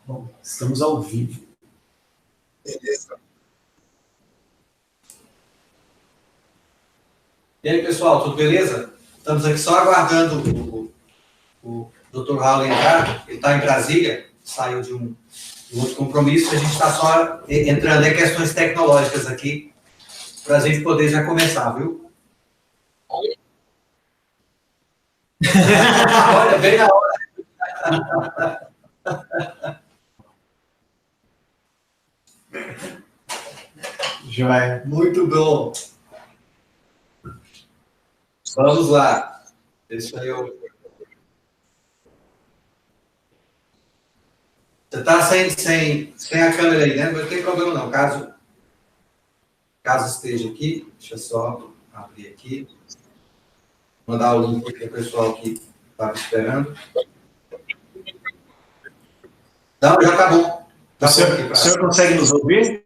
Bom, estamos ao vivo. Beleza. E aí, pessoal, tudo beleza? Estamos aqui só aguardando o Dr. Raul entrar. Ele está em Brasília, saiu de um outro compromisso. A gente está só entrando em questões tecnológicas aqui, para a gente poder já começar, viu? Olha, bem na hora. Joia. Muito bom. Vamos lá. Deixa eu... Você está sem a câmera aí, né? Não tem problema não. Caso esteja aqui, deixa eu só abrir aqui. Mandar o link para o pessoal que estava esperando. Não, já está bom. O senhor consegue nos ouvir?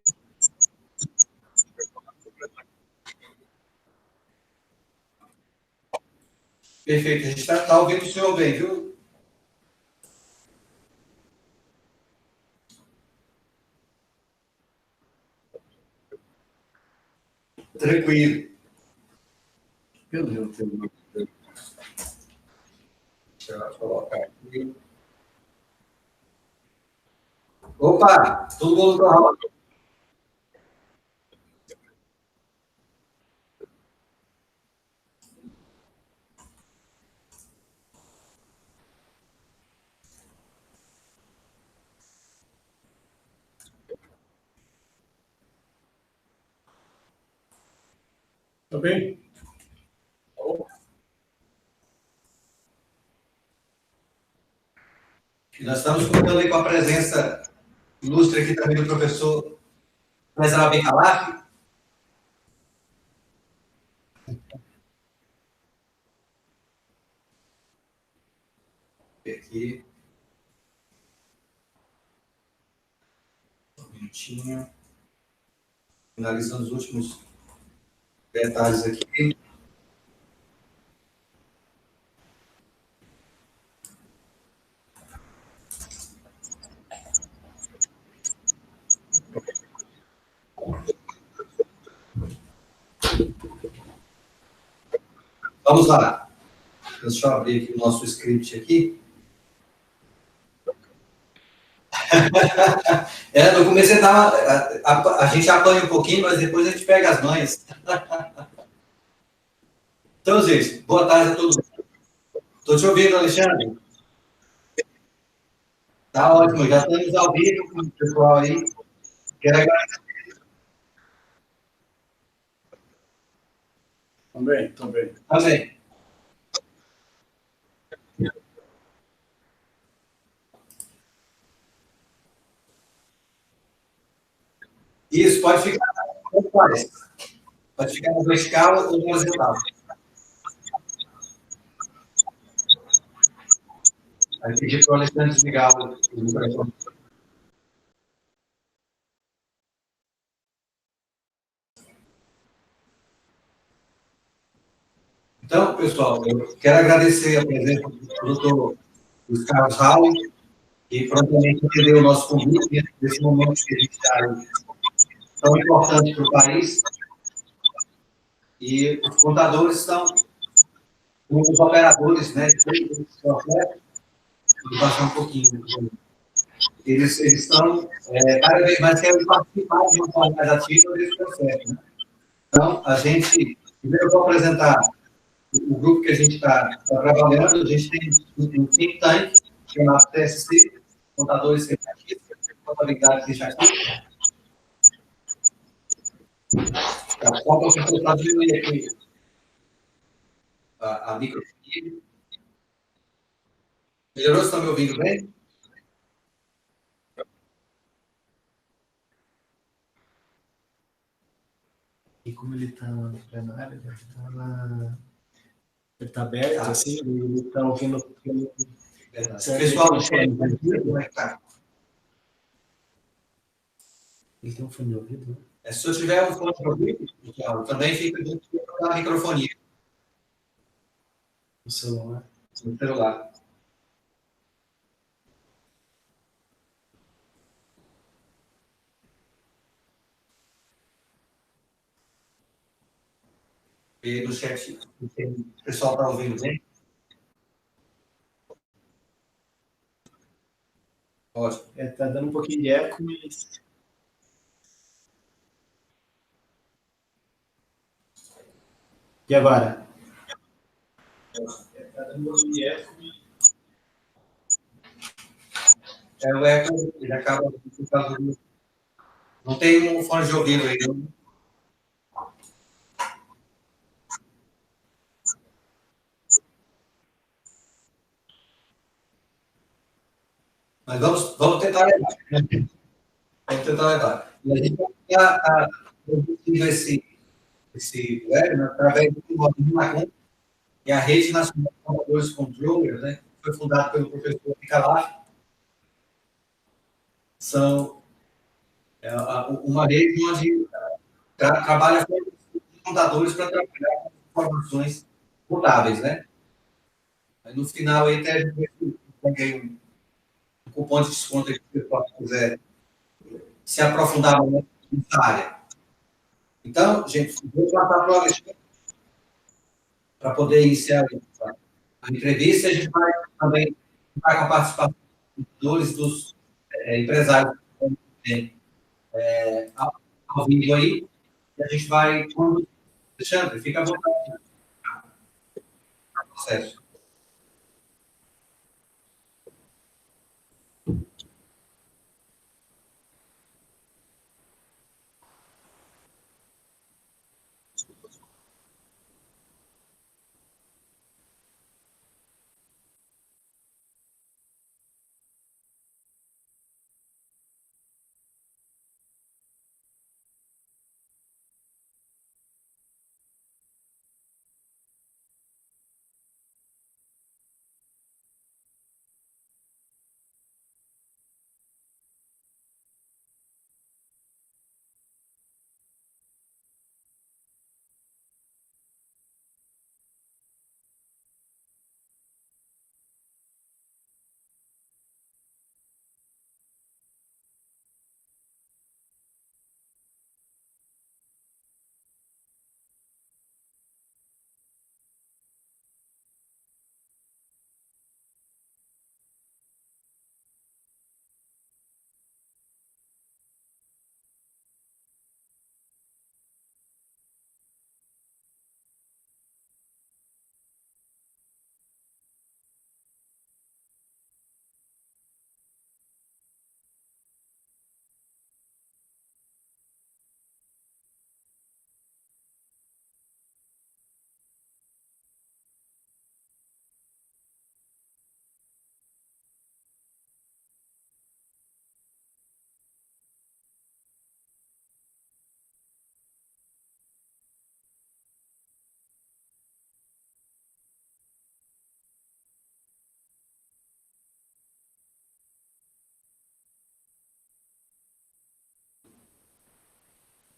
Perfeito. A gente está ouvindo o senhor bem, viu? Tranquilo. Meu Deus. Deixa eu colocar aqui. Opa! Tudo bom, doutor Raul? Tá bem? E nós estamos contando aí com a presença ilustre aqui também do professor César Abicalaf. Aqui. Um minutinho. Finalizando os últimos detalhes aqui. Vamos lá. Deixa eu abrir aqui o nosso script aqui. No começo a gente apanha um pouquinho, mas depois a gente pega as manhas. Então, gente, boa tarde a todos. Estou te ouvindo, Alexandre? Tá ótimo, já estamos ao vivo com o pessoal aí. Quero agradecer. Também. Também. Isso, pode ficar na vertical ou na horizontal. Aí pedir para o Alexandre desligar o microfone. Então, pessoal, eu quero agradecer a presença do Dr. Luiz Carlos Raul, que prontamente entendeu o nosso convite nesse momento que a gente está tão importante para o país. E os contadores estão com os operadores, né, de processo, vou baixar um pouquinho. Eles estão cada vez mais querendo participar de uma forma mais ativa desse processo. Né? Então, primeiro eu vou apresentar o grupo que a gente está trabalhando. A gente tem um think tank chamado TSC, Contadores Científicos, Contabilidade Científica. Só para o professor diminuir aqui a microfonia. Melhorou? Vocês estão me ouvindo bem? E como ele está no plenário, ele está aberto, assim, ele está ouvindo... Pessoal, como é que está? Ele tem um fone de ouvido, né? Se eu tiver um fone de ouvido, também fica dentro da microfonia. No celular. No celular. E no chat, o pessoal está ouvindo bem? Ótimo. Tá dando um pouquinho de eco, mas... E agora? Tá dando um pouquinho de eco, mas... O eco, ele acaba... Não tem um fone de ouvido aí, não. Mas vamos tentar levar. Vamos tentar levar. E a gente vai produzindo esse web, né, através do Marcon, e a Rede Nacional de Computadores Controllers, né, foi fundada pelo professor Nicalaf. São uma rede onde trabalha com computadores para trabalhar com informações contábeis, né? No final, aí, até a gente tem um cupom de desconto aí, se o pessoal quiser se aprofundar nessa área. Então, gente, vou passar para o Alexandre para poder iniciar a entrevista. A gente vai também estar com a participação dos empresários ao vivo aí. E a gente vai... Alexandre, fica à vontade. Processo.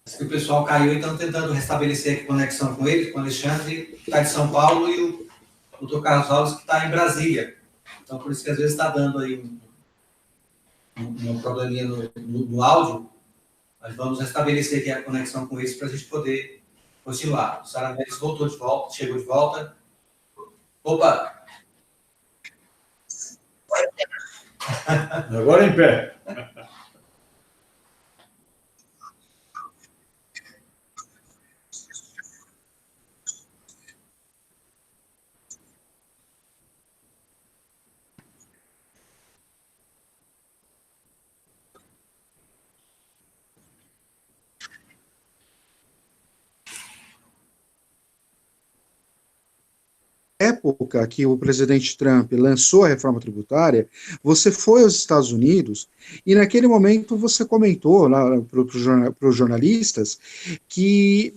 Acho que o pessoal caiu e estão tentando restabelecer a conexão com ele, com o Alexandre, que está de São Paulo, e o doutor Carlos Alves, que está em Brasília. Então, por isso que às vezes está dando aí um probleminha no áudio, mas vamos restabelecer aqui a conexão com eles para a gente poder continuar. O Sara Mendes voltou de volta, chegou de volta. Opa! Agora em pé. Época que o presidente Trump lançou a reforma tributária, você foi aos Estados Unidos e naquele momento você comentou para os jornalistas que,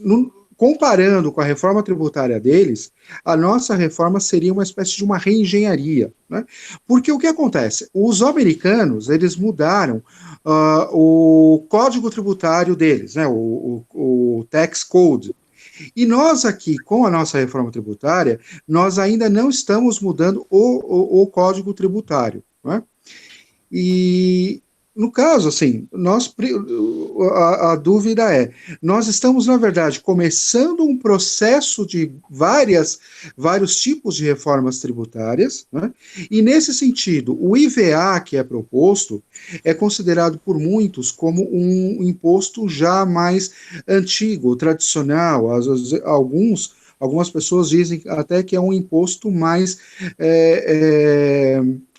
comparando com a reforma tributária deles, a nossa reforma seria uma espécie de uma reengenharia, né? Porque o que acontece? Os americanos, eles mudaram o código tributário deles, né? O tax code. E nós aqui, com a nossa reforma tributária, nós ainda não estamos mudando o código tributário, não é? E no caso, assim, a dúvida é, nós estamos, na verdade, começando um processo de vários tipos de reformas tributárias, né? E, nesse sentido, o IVA que é proposto é considerado por muitos como um imposto já mais antigo, tradicional. Algumas pessoas dizem até que é um imposto mais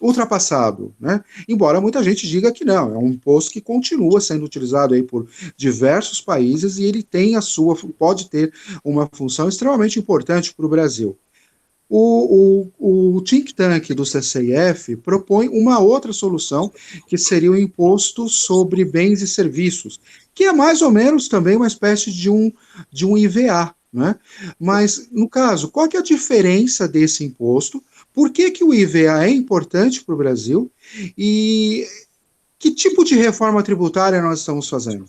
ultrapassado, né? Embora muita gente diga que não, é um imposto que continua sendo utilizado aí por diversos países e ele pode ter uma função extremamente importante para o Brasil. O think tank do CCIF propõe uma outra solução, que seria o imposto sobre bens e serviços, que é mais ou menos também uma espécie de um IVA, né? Mas, no caso, qual que é a diferença desse imposto? Por que que o IVA é importante para o Brasil? E que tipo de reforma tributária nós estamos fazendo?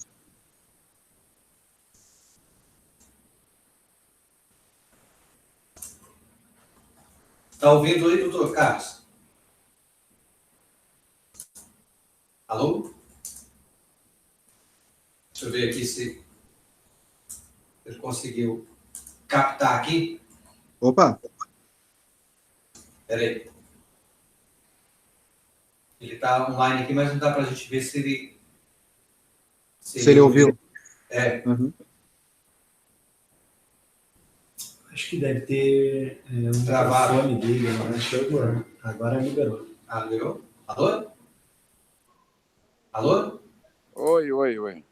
Está ouvindo aí, doutor Carlos? Alô? Deixa eu ver aqui se ele conseguiu captar aqui. Opa! Espera aí. Ele está online aqui, mas não dá para a gente ver se ele... Se ele ouviu. É. Uhum. Acho que deve ter um Travado. microfone dele, né? Agora liberou. Ah, liberou? Alô? Alô? Oi.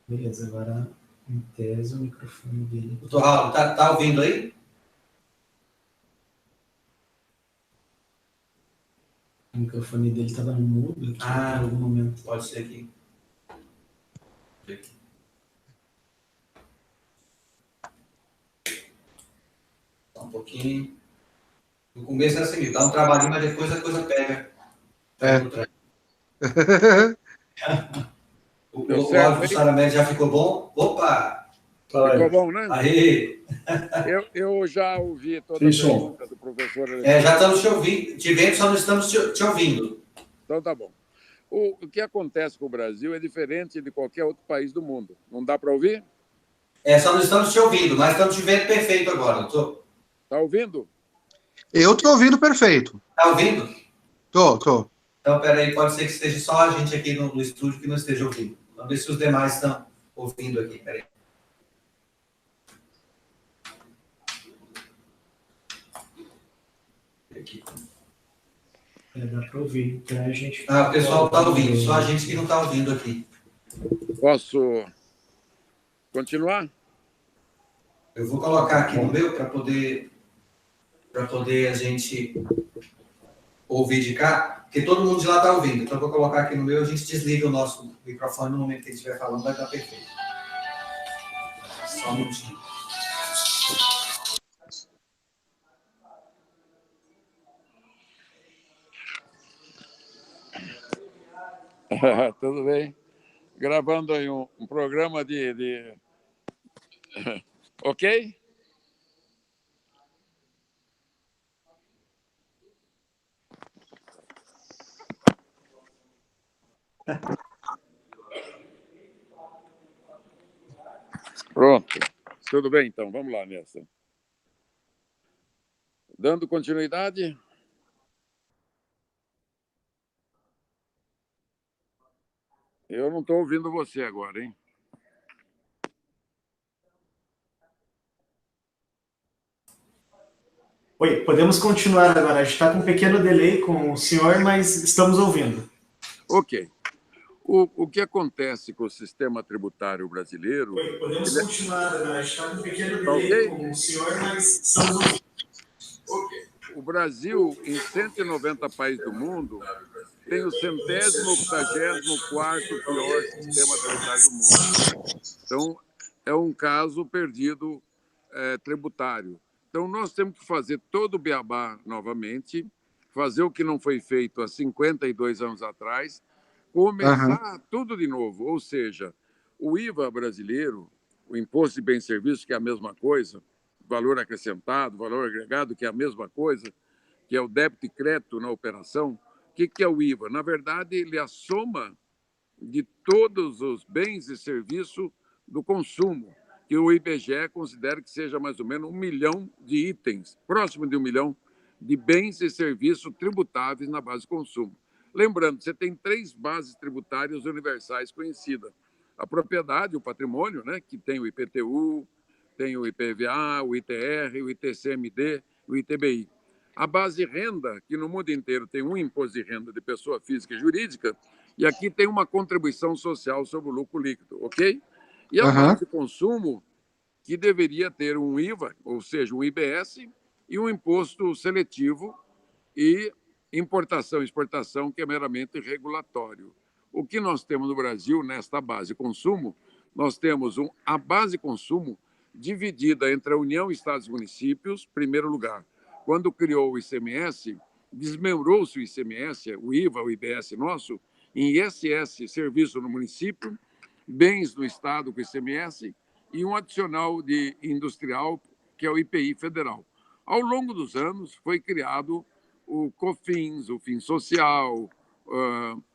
Beleza, agora em tese o microfone dele. Doutor Raul, tá ouvindo aí? O microfone dele estava no mudo aqui em algum momento. Pode ser aqui. Só um pouquinho. No começo é assim, dá um trabalhinho, mas depois a coisa pega. O áudio do Saramed já ficou bom? Opa! Ficou bom, né? Aí! Eu já ouvi toda a pergunta do professor. Já estamos te vendo, só não estamos te ouvindo. Então tá bom. O que acontece com o Brasil é diferente de qualquer outro país do mundo. Não dá para ouvir? Só não estamos te ouvindo, mas estamos te vendo perfeito agora, doutor. Tá ouvindo? Eu estou ouvindo perfeito. Tá ouvindo? Tô. Então, peraí, pode ser que esteja só a gente aqui no estúdio que não esteja ouvindo. Vamos ver se os demais estão ouvindo aqui, peraí. Aqui. Dá para ouvir. Então a gente... O pessoal está ouvindo, só a gente que não está ouvindo aqui. Posso continuar? Eu vou colocar aqui no meu para poder a gente ouvir de cá, porque todo mundo de lá está ouvindo. Então eu vou colocar aqui no meu, a gente desliga o nosso microfone no momento que ele estiver falando, vai estar perfeito. Só um minutinho. Tudo bem. Gravando aí um programa de... Ok? Pronto. Tudo bem, então. Vamos lá nessa. Dando continuidade... Eu não estou ouvindo você agora, hein? Oi, podemos continuar agora. A gente está com um pequeno delay com o senhor, mas estamos ouvindo. Ok. O que acontece com o sistema tributário brasileiro... Oi, podemos continuar agora. A gente está com um pequeno delay com o senhor, mas estamos ouvindo. Ok. O Brasil, em 190 países do mundo, tem o 184º pior sistema tributário do mundo. Então, é um caso perdido tributário. Então, nós temos que fazer todo o beabá novamente, fazer o que não foi feito há 52 anos atrás, começar tudo de novo. Ou seja, o IVA brasileiro, o Imposto de Bens e Serviços, que é a mesma coisa, valor acrescentado, valor agregado, que é a mesma coisa, que é o débito e crédito na operação, que é o IVA? Na verdade, ele é a soma de todos os bens e serviços do consumo, que o IBGE considera que seja mais ou menos 1 milhão de itens, próximo de 1 milhão de bens e serviços tributáveis na base de consumo. Lembrando, você tem 3 bases tributárias universais conhecidas. A propriedade, o patrimônio, né, que tem o IPTU, tem o IPVA, o ITR, o ITCMD, o ITBI. A base renda, que no mundo inteiro tem um imposto de renda de pessoa física e jurídica, e aqui tem uma contribuição social sobre o lucro líquido, ok? E a base de consumo, que deveria ter um IVA, ou seja, um IBS, e um imposto seletivo e importação e exportação, que é meramente regulatório. O que nós temos no Brasil, nesta base consumo, nós temos a base consumo dividida entre a União, Estados e Municípios, primeiro lugar. Quando criou o ICMS, desmembrou-se o ICMS, o IVA, o IBS nosso, em ISS, serviço no município, bens do Estado com ICMS e um adicional de industrial, que é o IPI federal. Ao longo dos anos, foi criado o COFINS, o FINS Social,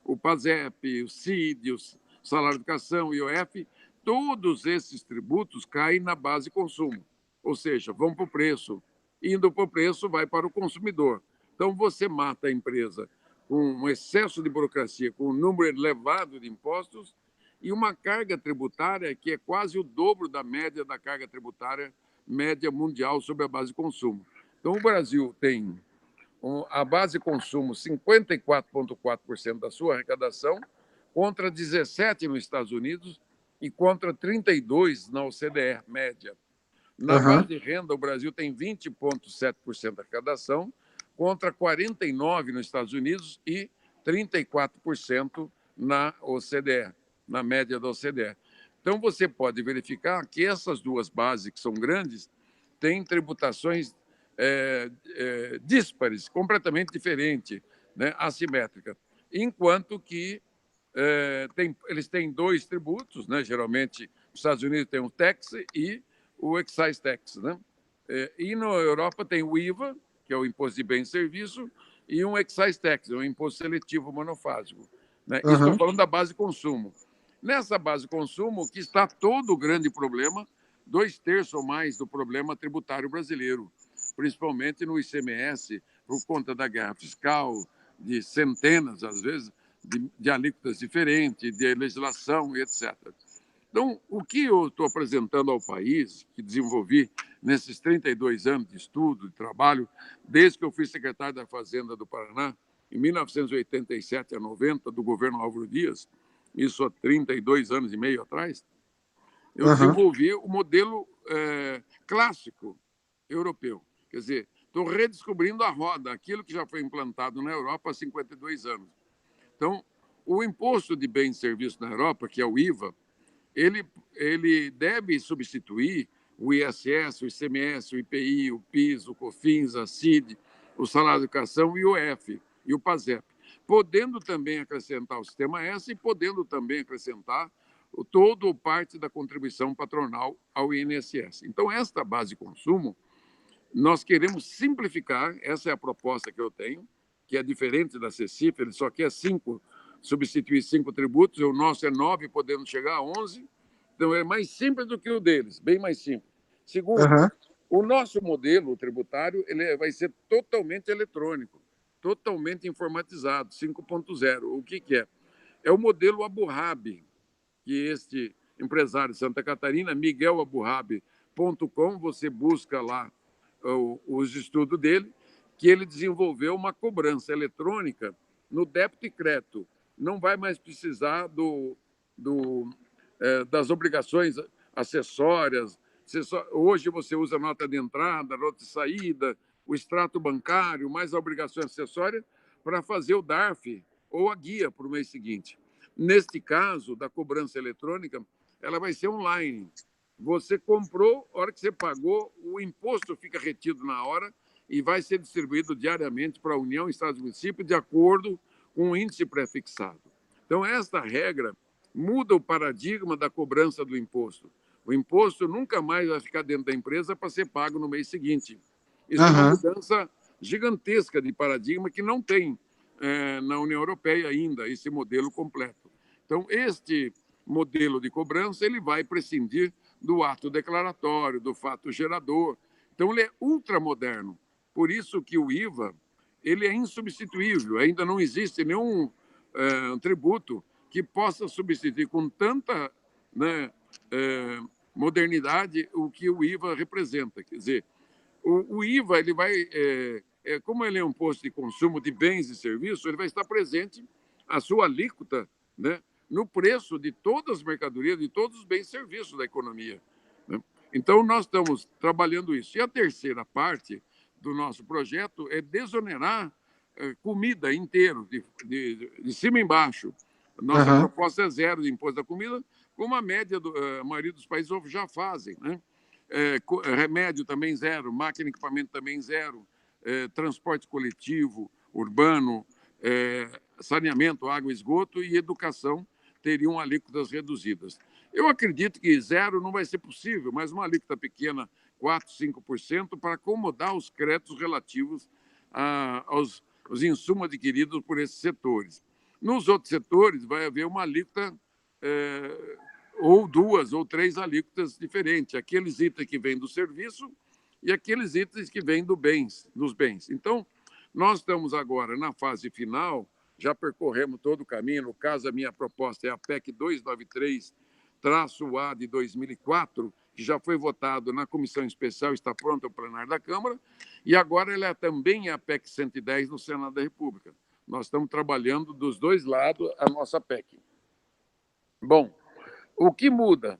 o PASEP, o CID, o Salário de Educação, o IOF. Todos esses tributos caem na base consumo, ou seja, vão para o preço. Indo para o preço, vai para o consumidor. Então, você mata a empresa com um excesso de burocracia, com um número elevado de impostos e uma carga tributária que é quase o dobro da média da carga tributária média mundial sobre a base de consumo. Então, o Brasil tem a base de consumo 54,4% da sua arrecadação, contra 17% nos Estados Unidos e contra 32% na OCDE, média. Na base de renda, o Brasil tem 20,7% da arrecadação, contra 49% nos Estados Unidos e 34% na OCDE, na média da OCDE. Então, você pode verificar que essas duas bases, que são grandes, têm tributações díspares, completamente diferentes, né, assimétricas, enquanto que eles têm 2 tributos, né, geralmente, os Estados Unidos têm o tax e o excise tax, né? E na Europa tem o IVA, que é o Imposto de Bens e Serviços, e um excise tax, um imposto seletivo monofásico. Né? Estou falando da base de consumo. Nessa base de consumo que está todo o grande problema, 2/3 ou mais do problema tributário brasileiro, principalmente no ICMS, por conta da guerra fiscal, de centenas, às vezes, de alíquotas diferentes, de legislação e etc. Então, o que eu estou apresentando ao país, que desenvolvi nesses 32 anos de estudo, de trabalho, desde que eu fui secretário da Fazenda do Paraná, em 1987 a 90, do governo Álvaro Dias, isso há 32 anos e meio atrás, eu desenvolvi o modelo clássico europeu. Quer dizer, estou redescobrindo a roda, aquilo que já foi implantado na Europa há 52 anos. Então, o imposto de bens e serviços na Europa, que é o IVA, ele deve substituir o ISS, o ICMS, o IPI, o PIS, o COFINS, a CID, o Salário de Educação e o IOF e o PASEP, podendo também acrescentar o Sistema S e podendo também acrescentar toda parte da contribuição patronal ao INSS. Então, esta base de consumo, nós queremos simplificar, essa é a proposta que eu tenho, que é diferente da CECIF, ele só quer 5, substituir 5 tributos, o nosso é 9, podendo chegar a 11, então é mais simples do que o deles, bem mais simples. Segundo, o nosso modelo tributário ele vai ser totalmente eletrônico, totalmente informatizado, 5.0. O que é? É o modelo Aburrab, que este empresário de Santa Catarina, miguelaburrab.com, você busca lá os estudos dele, que ele desenvolveu uma cobrança eletrônica no débito e crédito. Não vai mais precisar das obrigações acessórias. Hoje você usa a nota de entrada, a nota de saída, o extrato bancário, mais a obrigação acessória para fazer o DARF ou a guia para o mês seguinte. Neste caso, da cobrança eletrônica, ela vai ser online. Você comprou, a hora que você pagou, o imposto fica retido na hora e vai ser distribuído diariamente para a União, Estados e Municípios, de acordo com o índice pré-fixado. Então, esta regra muda o paradigma da cobrança do imposto. O imposto nunca mais vai ficar dentro da empresa para ser pago no mês seguinte. Isso é uma mudança gigantesca de paradigma que não tem na União Europeia ainda, esse modelo completo. Então, este modelo de cobrança ele vai prescindir do ato declaratório, do fato gerador. Então, ele é ultramoderno. Por isso que o IVA ele é insubstituível. Ainda não existe nenhum tributo que possa substituir com tanta, né, modernidade o que o IVA representa. Quer dizer, o IVA ele vai, como ele é um imposto de consumo de bens e serviços, ele vai estar presente a sua alíquota, né, no preço de todas as mercadorias, de todos os bens e serviços da economia, né? Então, nós estamos trabalhando isso. E a terceira parte do nosso projeto é desonerar comida inteiro, de cima e embaixo. Nossa proposta é zero de imposto da comida, como a média, a maioria dos países já fazem, né? Remédio também zero, máquina e equipamento também zero, transporte coletivo, urbano, saneamento, água e esgoto e educação teriam alíquotas reduzidas. Eu acredito que zero não vai ser possível, mas uma alíquota pequena, 4%, 5%, para acomodar os créditos relativos aos insumos adquiridos por esses setores. Nos outros setores, vai haver uma alíquota, ou duas ou três alíquotas diferentes, aqueles itens que vêm do serviço e aqueles itens que vêm dos bens. Então, nós estamos agora na fase final, já percorremos todo o caminho. No caso, a minha proposta é a PEC 293-A de 2004, que já foi votado na comissão especial, está pronta ao plenário da Câmara, e agora ela também é a PEC 110 no Senado da República. Nós estamos trabalhando dos dois lados a nossa PEC. Bom, o que muda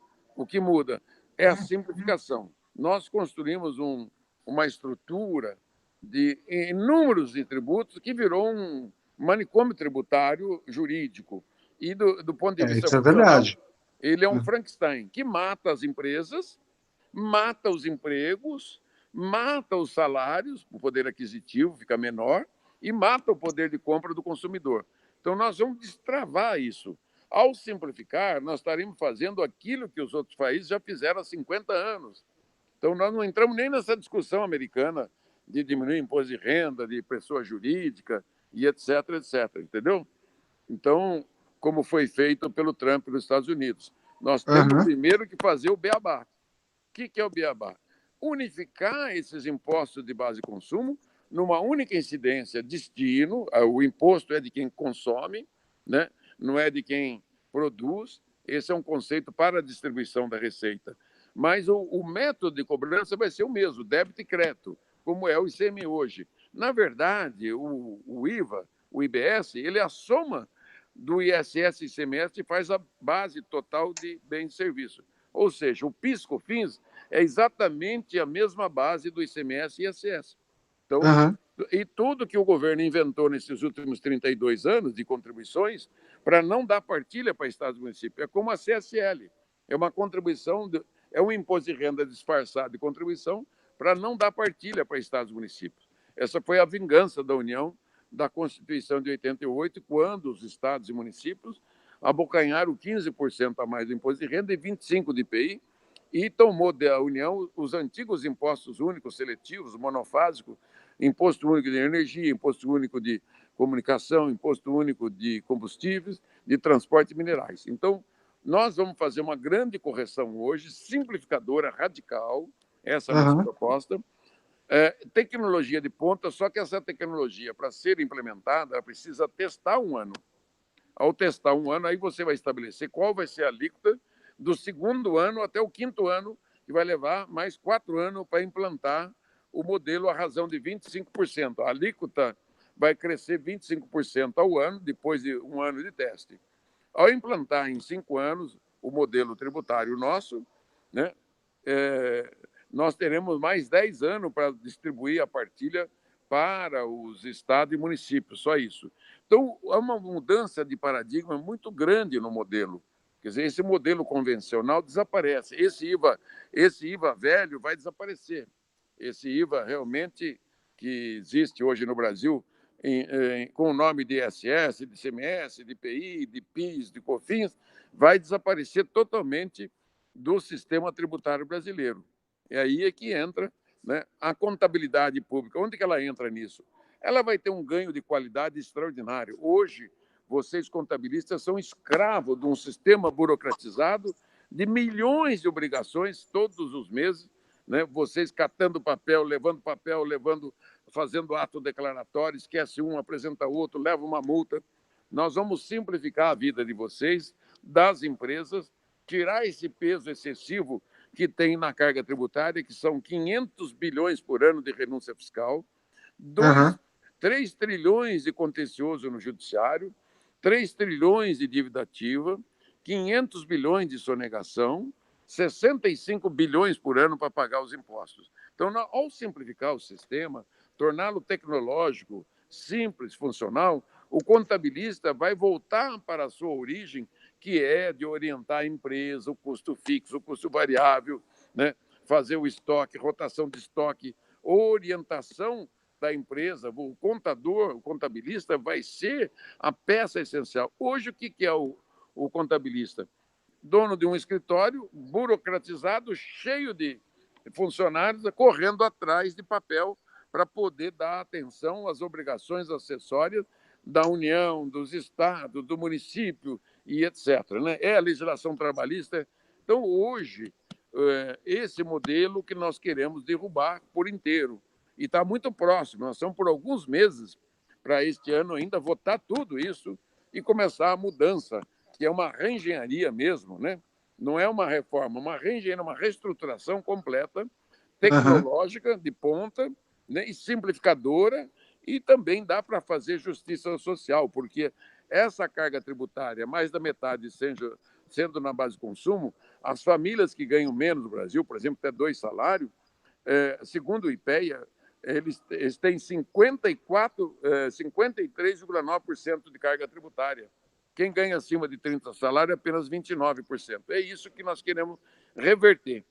é a simplificação. Nós construímos uma estrutura de inúmeros tributos que virou um manicômio tributário jurídico. E, do ponto de vista funcional, ele é um Frankenstein que mata as empresas, mata os empregos, mata os salários, o poder aquisitivo fica menor, e mata o poder de compra do consumidor. Então, nós vamos destravar isso. Ao simplificar, nós estaremos fazendo aquilo que os outros países já fizeram há 50 anos. Então, nós não entramos nem nessa discussão americana de diminuir o imposto de renda, de pessoa jurídica, e etc., entendeu? Então, como foi feito pelo Trump nos Estados Unidos. Nós temos primeiro que fazer o beabá. O que é o beabá? Unificar esses impostos de base de consumo numa única incidência, destino, o imposto é de quem consome, né? Não é de quem produz. Esse é um conceito para a distribuição da receita. Mas o método de cobrança vai ser o mesmo, débito e crédito, como é o ICM hoje. Na verdade, o IVA, o IBS, ele é a soma do ISS e ICMS e faz a base total de bens e serviços. Ou seja, o PIS/COFINS é exatamente a mesma base do ICMS e ISS. Então, e tudo que o governo inventou nesses últimos 32 anos de contribuições para não dar partilha para estados e municípios. É como a CSL, é uma contribuição, é um imposto de renda disfarçado de contribuição para não dar partilha para estados e municípios. Essa foi a vingança da União da Constituição de 88, quando os estados e municípios abocanharam 15% a mais do imposto de renda e 25% de IPI, e tomou da União os antigos impostos únicos seletivos, monofásicos, imposto único de energia, imposto único de comunicação, imposto único de combustíveis, de transporte e minerais. Então, nós vamos fazer uma grande correção hoje, simplificadora, radical, essa é a nossa proposta. Tecnologia de ponta, só que essa tecnologia, para ser implementada, ela precisa testar um ano. Ao testar um ano, aí você vai estabelecer qual vai ser a alíquota do segundo ano até o quinto ano, que vai levar mais 4 anos para implantar o modelo à razão de 25%. A alíquota vai crescer 25% ao ano, depois de um ano de teste. Ao implantar em 5 anos o modelo tributário nosso, né, nós teremos mais 10 anos para distribuir a partilha para os estados e municípios, só isso. Então, há uma mudança de paradigma muito grande no modelo. Quer dizer, esse modelo convencional desaparece. Esse IVA velho vai desaparecer. Esse IVA realmente que existe hoje no Brasil, com o nome de ISS, de ICMS, de IPI, de PIS, de COFINS, vai desaparecer totalmente do sistema tributário brasileiro. E aí é que entra, né, a contabilidade pública. Onde que ela entra nisso? ela vai ter um ganho de qualidade extraordinário. Hoje, vocês contabilistas são escravos de um sistema burocratizado de milhões de obrigações todos os meses, né? Vocês catando papel, fazendo ato declaratório, esquece um, apresenta outro, leva uma multa. Nós vamos simplificar a vida de vocês, das empresas, tirar esse peso excessivo que tem na carga tributária, que são 500 bilhões por ano de renúncia fiscal, 3 trilhões de contencioso no judiciário, 3 trilhões de dívida ativa, 500 bilhões de sonegação, 65 bilhões por ano para pagar os impostos. Então, ao simplificar o sistema, torná-lo tecnológico, simples, funcional, o contabilista vai voltar para a sua origem, que é de orientar a empresa, o custo fixo, o custo variável, né? Fazer o estoque, rotação de estoque, orientação da empresa. O contador, o contabilista vai ser a peça essencial. Hoje, o que é o contabilista? Dono de um escritório burocratizado, cheio de funcionários, correndo atrás de papel para poder dar atenção às obrigações acessórias da União, dos estados, do município e etc. Né? É a legislação trabalhista. Então, hoje, esse modelo que nós queremos derrubar por inteiro. E está muito próximo. Nós estamos por alguns meses para este ano ainda votar tudo isso e começar a mudança, que é uma reengenharia mesmo, né? Não é uma reforma, uma reengenharia, uma reestruturação completa, tecnológica, de ponta, né? E simplificadora, e também dá para fazer justiça social, porque essa carga tributária, mais da metade sendo na base de consumo, as famílias que ganham menos no Brasil, por exemplo, até 2 salários, segundo o IPEA, eles têm 53,9% de carga tributária. Quem ganha acima de 30 salários é apenas 29%. É isso que nós queremos reverter,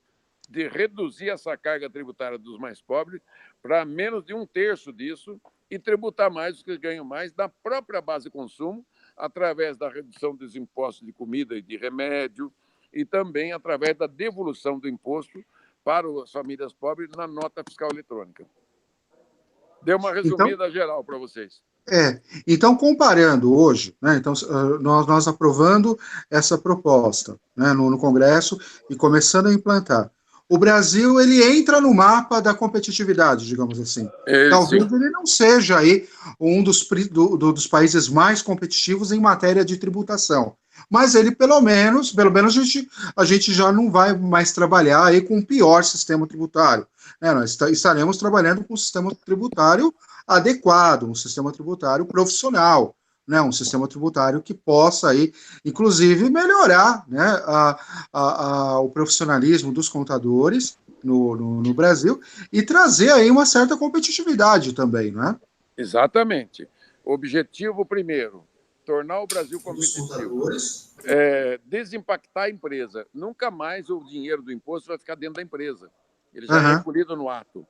de reduzir essa carga tributária dos mais pobres para menos de 1/3 disso e tributar mais os que ganham mais da própria base de consumo, através da redução dos impostos de comida e de remédio, e também através da devolução do imposto para as famílias pobres na nota fiscal eletrônica. Deu uma resumida geral para vocês. Então, comparando hoje, né, então, nós aprovando essa proposta, né, no Congresso e começando a implantar, o Brasil ele entra no mapa da competitividade, digamos assim. Talvez ele não seja aí um dos países mais competitivos em matéria de tributação, mas ele pelo menos a gente já não vai mais trabalhar aí com o pior sistema tributário, né? Nós estaremos trabalhando com um sistema tributário adequado, um sistema tributário profissional, né, um sistema tributário que possa aí, inclusive, melhorar, né, o profissionalismo dos contadores no Brasil e trazer aí uma certa competitividade também, não é? Exatamente. Objetivo primeiro, tornar o Brasil competitivo, desimpactar a empresa. Nunca mais o dinheiro do imposto vai ficar dentro da empresa. Ele já é recolhido no ato.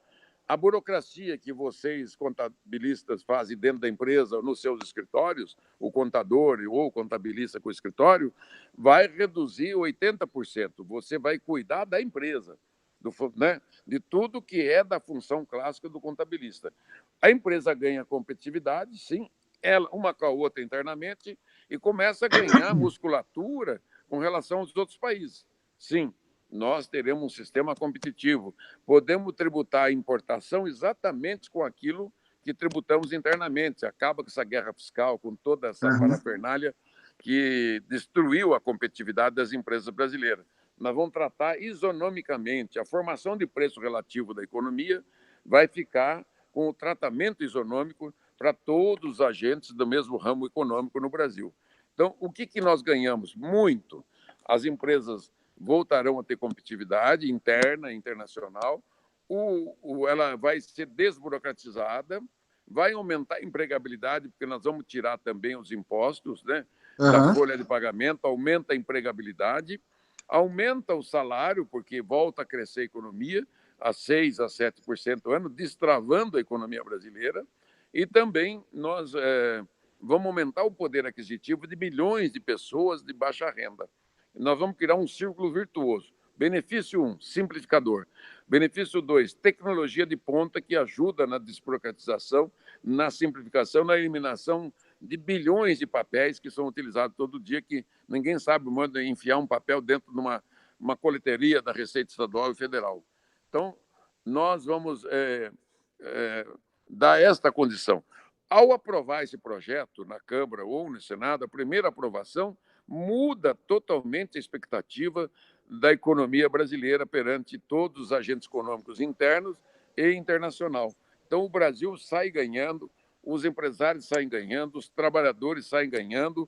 A burocracia que vocês, contabilistas, fazem dentro da empresa, nos seus escritórios, o contador ou o contabilista com o escritório, vai reduzir 80%. Você vai cuidar da empresa, né? De tudo que é da função clássica do contabilista. A empresa ganha competitividade, sim, ela, uma com a outra internamente, e começa a ganhar musculatura com relação aos outros países. Sim. Nós teremos um sistema competitivo. Podemos tributar a importação exatamente com aquilo que tributamos internamente. Acaba com essa guerra fiscal, com toda essa parafernália que destruiu a competitividade das empresas brasileiras. Nós vamos tratar isonomicamente. A formação de preço relativo da economia vai ficar com o tratamento isonômico para todos os agentes do mesmo ramo econômico no Brasil. Então, o que nós ganhamos? Muito. As empresas voltarão a ter competitividade interna e internacional, ela vai ser desburocratizada, vai aumentar a empregabilidade, porque nós vamos tirar também os impostos, né, da folha de pagamento, aumenta a empregabilidade, aumenta o salário, porque volta a crescer a economia, a 6% a 7% ao ano, destravando a economia brasileira, e também nós vamos aumentar o poder aquisitivo de milhões de pessoas de baixa renda. Nós vamos criar um círculo virtuoso. Benefício 1, simplificador. Benefício 2, tecnologia de ponta que ajuda na desburocratização na simplificação, na eliminação de bilhões de papéis que são utilizados todo dia, que ninguém sabe o modo de enfiar um papel dentro de uma coleteria da Receita Estadual e Federal. Então, nós vamos dar esta condição. Ao aprovar esse projeto na Câmara ou no Senado, a primeira aprovação muda totalmente a expectativa da economia brasileira perante todos os agentes econômicos internos e internacional. Então, o Brasil sai ganhando, os empresários saem ganhando, os trabalhadores saem ganhando,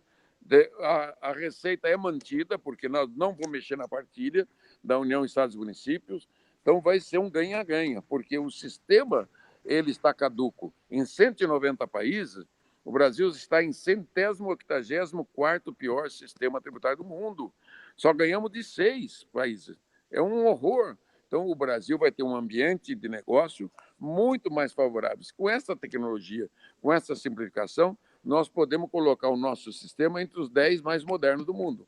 a receita é mantida, porque nós não vamos mexer na partilha da União, Estados e Municípios, então vai ser um ganha-ganha, porque o sistema ele está caduco. Em 190 países, o Brasil está em 184º pior sistema tributário do mundo. Só ganhamos de 6 países. É um horror. Então, o Brasil vai ter um ambiente de negócio muito mais favorável. Com essa tecnologia, com essa simplificação, nós podemos colocar o nosso sistema entre os 10 mais modernos do mundo.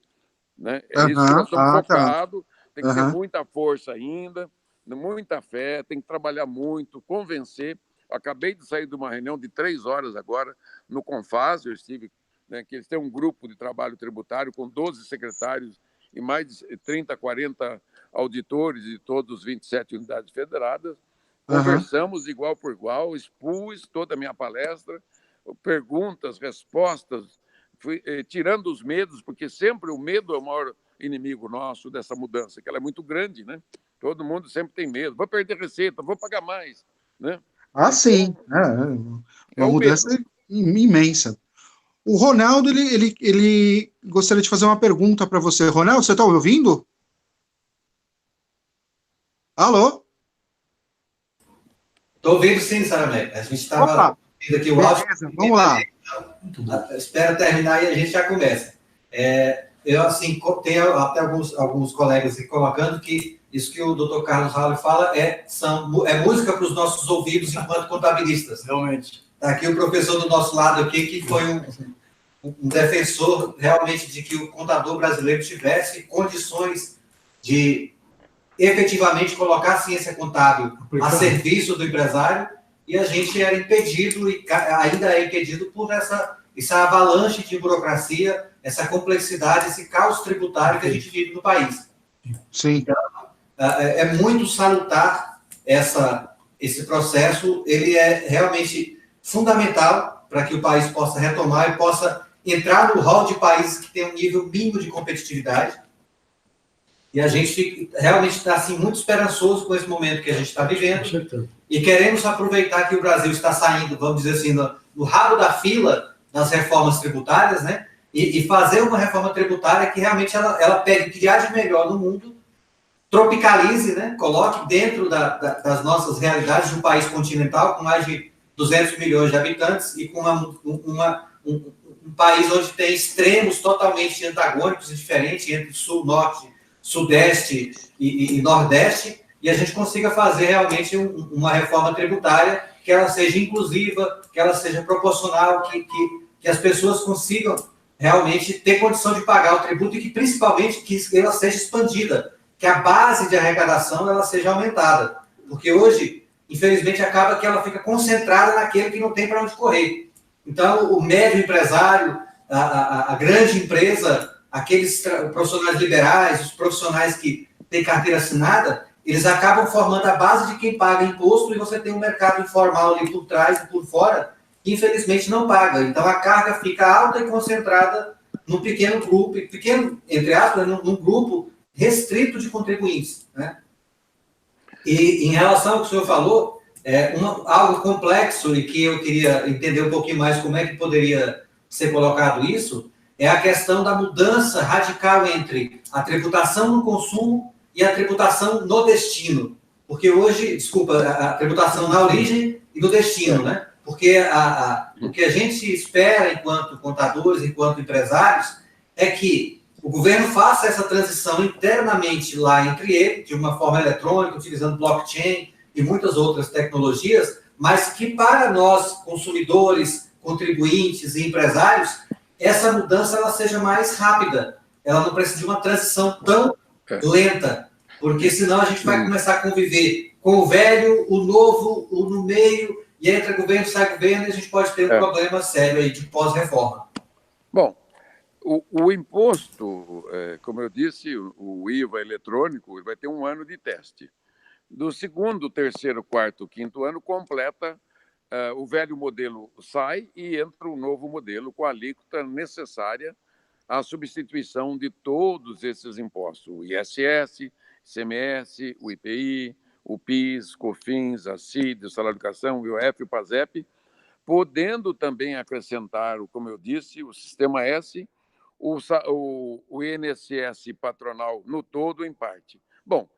Né? É isso que nós estamos focados, tem que ter muita força ainda, muita fé, tem que trabalhar muito, convencer. Acabei de sair de uma reunião de 3 horas agora no Confas, eu estive, né, que eles têm um grupo de trabalho tributário com 12 secretários e mais de 30, 40 auditores de todas as 27 unidades federadas. Conversamos igual por igual, expus toda a minha palestra, perguntas, respostas, fui tirando os medos, porque sempre o medo é o maior inimigo nosso dessa mudança, que ela é muito grande, né? Todo mundo sempre tem medo. Vou perder receita, vou pagar mais, né? Ah, sim. É uma mudança imensa. O Ronaldo, ele gostaria de fazer uma pergunta para você. Ronaldo, você está me ouvindo? Alô? Estou ouvindo sim, Saramé. A gente estava ouvindo aqui o áudio. Vamos lá. Espera terminar e a gente já começa. Eu, assim, tenho até alguns colegas aqui colocando que isso que o Dr. Carlos Raul fala é música para os nossos ouvidos enquanto contabilistas. Realmente. Está aqui o professor do nosso lado aqui, que foi um defensor realmente de que o contador brasileiro tivesse condições de efetivamente colocar a ciência contábil a serviço do empresário, e a gente era impedido, e ainda é impedido por essa avalanche de burocracia, essa complexidade, esse caos tributário que a gente vive no país. Sim. Então, é muito salutar esse processo, ele é realmente fundamental para que o país possa retomar e possa entrar no hall de países que tem um nível mínimo de competitividade. E a gente realmente está assim, muito esperançoso com esse momento que a gente está vivendo. E queremos aproveitar que o Brasil está saindo, vamos dizer assim, no rabo da fila das reformas tributárias, né? E fazer uma reforma tributária que realmente ela pegue o que há de melhor no mundo, tropicalize, né? Coloque dentro das nossas realidades de um país continental com mais de 200 milhões de habitantes e com um país onde tem extremos totalmente antagônicos e diferentes entre sul, norte, sudeste e nordeste, e a gente consiga fazer realmente uma reforma tributária que ela seja inclusiva, que ela seja proporcional, que as pessoas consigam realmente ter condição de pagar o tributo e que, principalmente, que ela seja expandida, que a base de arrecadação ela seja aumentada. Porque hoje, infelizmente, acaba que ela fica concentrada naquele que não tem para onde correr. Então, o médio empresário, a grande empresa, aqueles profissionais liberais, os profissionais que têm carteira assinada, eles acabam formando a base de quem paga imposto, e você tem um mercado informal ali por trás e por fora, que infelizmente não paga. Então a carga fica alta e concentrada num pequeno grupo, pequeno, entre aspas, num grupo restrito de contribuintes, né? E em relação ao que o senhor falou, algo complexo e que eu queria entender um pouquinho mais como é que poderia ser colocado isso, é a questão da mudança radical entre a tributação no consumo e a tributação no destino. Porque hoje, a tributação na origem e no destino, né? Porque o que a gente espera enquanto contadores, enquanto empresários, é que o governo faça essa transição internamente lá entre eles, de uma forma eletrônica, utilizando blockchain e muitas outras tecnologias, mas que para nós, consumidores, contribuintes e empresários, essa mudança ela seja mais rápida. Ela não precisa de uma transição tão lenta, porque senão a gente vai começar a conviver com o velho, o novo, o no meio, e entra governo, sai governo, e a gente pode ter um problema sério aí de pós-reforma. Bom, o imposto, como eu disse, o IVA eletrônico, ele vai ter 1 ano de teste. Do 2º, 3º, 4º, 5º ano, completa, o velho modelo sai e entra um novo modelo com a alíquota necessária à substituição de todos esses impostos, o ISS, ICMS, o IPI, o PIS, COFINS, a CID, o salário de educação, o IOF, o PASEP, podendo também acrescentar, como eu disse, o Sistema S, o INSS patronal no todo, em parte. Bom,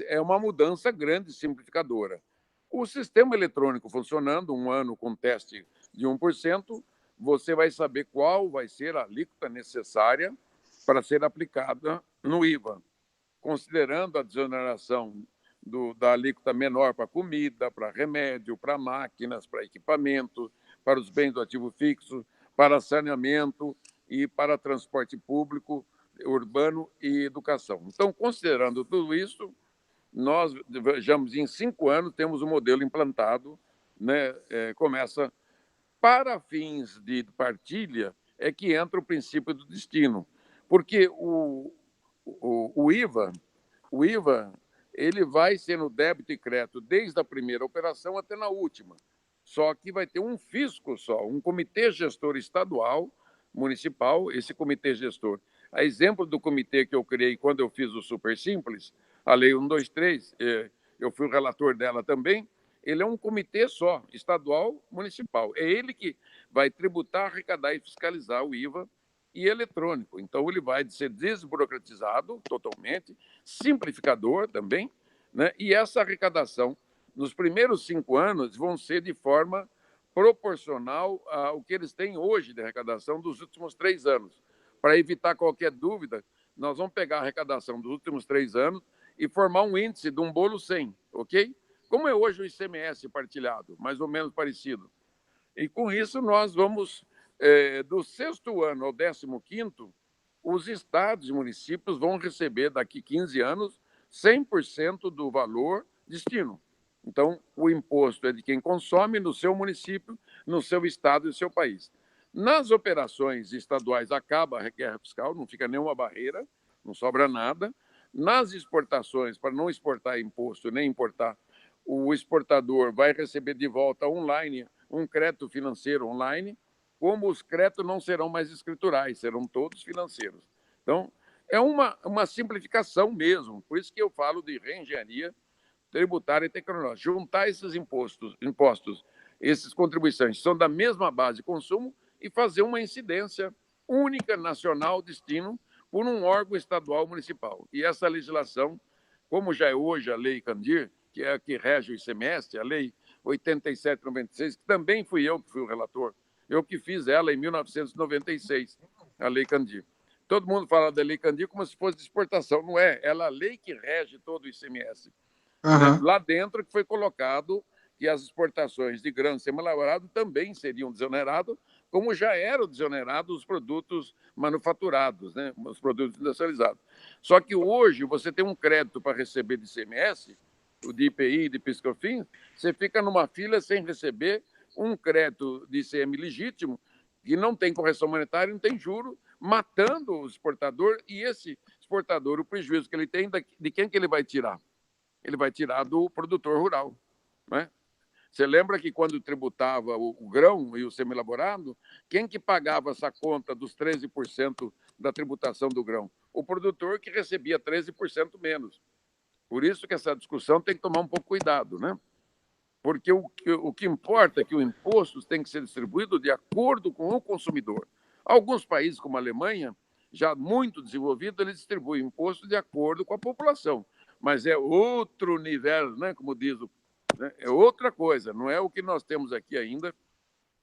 é uma mudança grande e simplificadora. O sistema eletrônico funcionando, 1 ano com teste de 1%, você vai saber qual vai ser a alíquota necessária para ser aplicada no IVA, considerando a desoneração da alíquota menor para comida, para remédio, para máquinas, para equipamento, para os bens do ativo fixo, para saneamento e para transporte público, urbano e educação. Então, considerando tudo isso, nós vejamos, em 5 anos, temos um modelo implantado, né? Começa, para fins de partilha, é que entra o princípio do destino, porque o IVA, ele vai ser no débito e crédito desde a primeira operação até na última, só que vai ter um fisco só, um comitê gestor estadual, municipal, esse comitê gestor. A exemplo do comitê que eu criei quando eu fiz o Super Simples, a Lei 123, eu fui o relator dela também, ele é um comitê só, estadual, municipal. É ele que vai tributar, arrecadar e fiscalizar o IVA e eletrônico. Então, ele vai ser desburocratizado totalmente, simplificador também, né? E essa arrecadação, nos primeiros 5 anos, vão ser de forma proporcional ao que eles têm hoje de arrecadação dos últimos 3 anos. Para evitar qualquer dúvida, nós vamos pegar a arrecadação dos últimos 3 anos e formar um índice de um bolo 100, ok? Como é hoje o ICMS partilhado, mais ou menos parecido. E com isso nós vamos, do 6º ano ao 15º, os estados e municípios vão receber daqui 15 anos 100% do valor destino. Então, o imposto é de quem consome no seu município, no seu estado e no seu país. Nas operações estaduais acaba a guerra fiscal, não fica nenhuma barreira, não sobra nada. Nas exportações, para não exportar imposto nem importar, o exportador vai receber de volta online um crédito financeiro online, como os créditos não serão mais escriturais, serão todos financeiros. Então, é uma simplificação mesmo, por isso que eu falo de reengenharia tributária e tecnológica. Juntar esses impostos, essas contribuições, são da mesma base de consumo, e fazer uma incidência única, nacional, destino, por um órgão estadual municipal. E essa legislação, como já é hoje a Lei Candir, que é a que rege o ICMS, a Lei 87/96, que também fui eu que fui o relator, eu que fiz ela em 1996, a Lei Candir. Todo mundo fala da Lei Candir como se fosse de exportação, não é? Ela é a lei que rege todo o ICMS. Uhum. Lá dentro que foi colocado que as exportações de grãos semi-elaborados também seriam desoneradas, como já eram desonerados os produtos manufaturados, né? Os produtos industrializados. Só que hoje você tem um crédito para receber de ICMS, o de IPI, de PIS/COFINS, você fica numa fila sem receber um crédito de ICM legítimo, que não tem correção monetária, não tem juro, matando o exportador, e esse exportador, o prejuízo que ele tem, de quem que ele vai tirar? Ele vai tirar do produtor rural, né? Você lembra que quando tributava o grão e o semi-elaborado, quem que pagava essa conta dos 13% da tributação do grão? O produtor, que recebia 13% menos. Por isso que essa discussão tem que tomar um pouco cuidado, né? Porque o que importa é que o imposto tem que ser distribuído de acordo com o consumidor. Alguns países, como a Alemanha, já muito desenvolvido, eles distribuem imposto de acordo com a população. Mas é outro nível, né? Como diz o... É outra coisa, não é o que nós temos aqui ainda.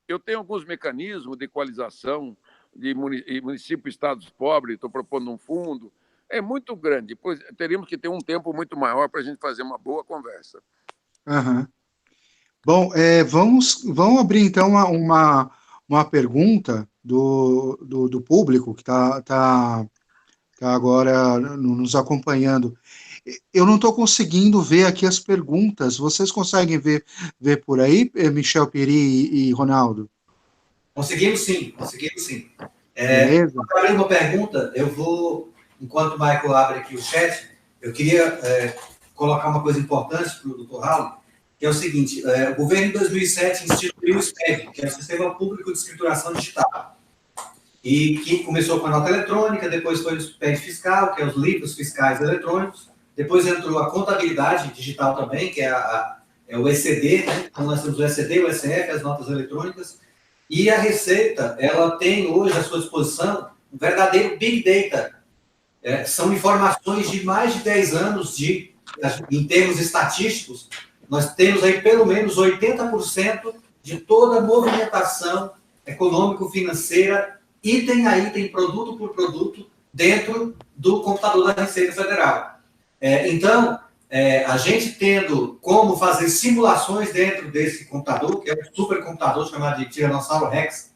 Eu tenho alguns mecanismos de equalização de municípios e estados pobres, estou propondo um fundo. É muito grande, pois teríamos que ter um tempo muito maior para a gente fazer uma boa conversa. Uhum. Bom, vamos abrir então uma pergunta do público que está agora nos acompanhando. Eu não estou conseguindo ver aqui as perguntas. Vocês conseguem ver por aí, Michel Peri e Ronaldo? Conseguimos sim, conseguimos sim. Beleza? Para abrir uma pergunta, eu vou, enquanto o Michael abre aqui o chat, eu queria colocar uma coisa importante para o doutor Raul, que é o seguinte, o governo em 2007 instituiu o SPED, que é o Sistema Público de Escrituração Digital, e que começou com a nota eletrônica, depois foi o SPED fiscal, que é os livros fiscais eletrônicos, depois entrou a contabilidade digital também, que é o ECD, né? Então nós temos o ECD, o ECF, as notas eletrônicas, e a Receita, ela tem hoje à sua disposição um verdadeiro Big Data. São informações de mais de 10 anos em termos estatísticos, nós temos aí pelo menos 80% de toda a movimentação econômico-financeira, item a item, produto por produto, dentro do computador da Receita Federal. Então, a gente tendo como fazer simulações dentro desse computador, que é um supercomputador chamado de Tiranossauro Rex,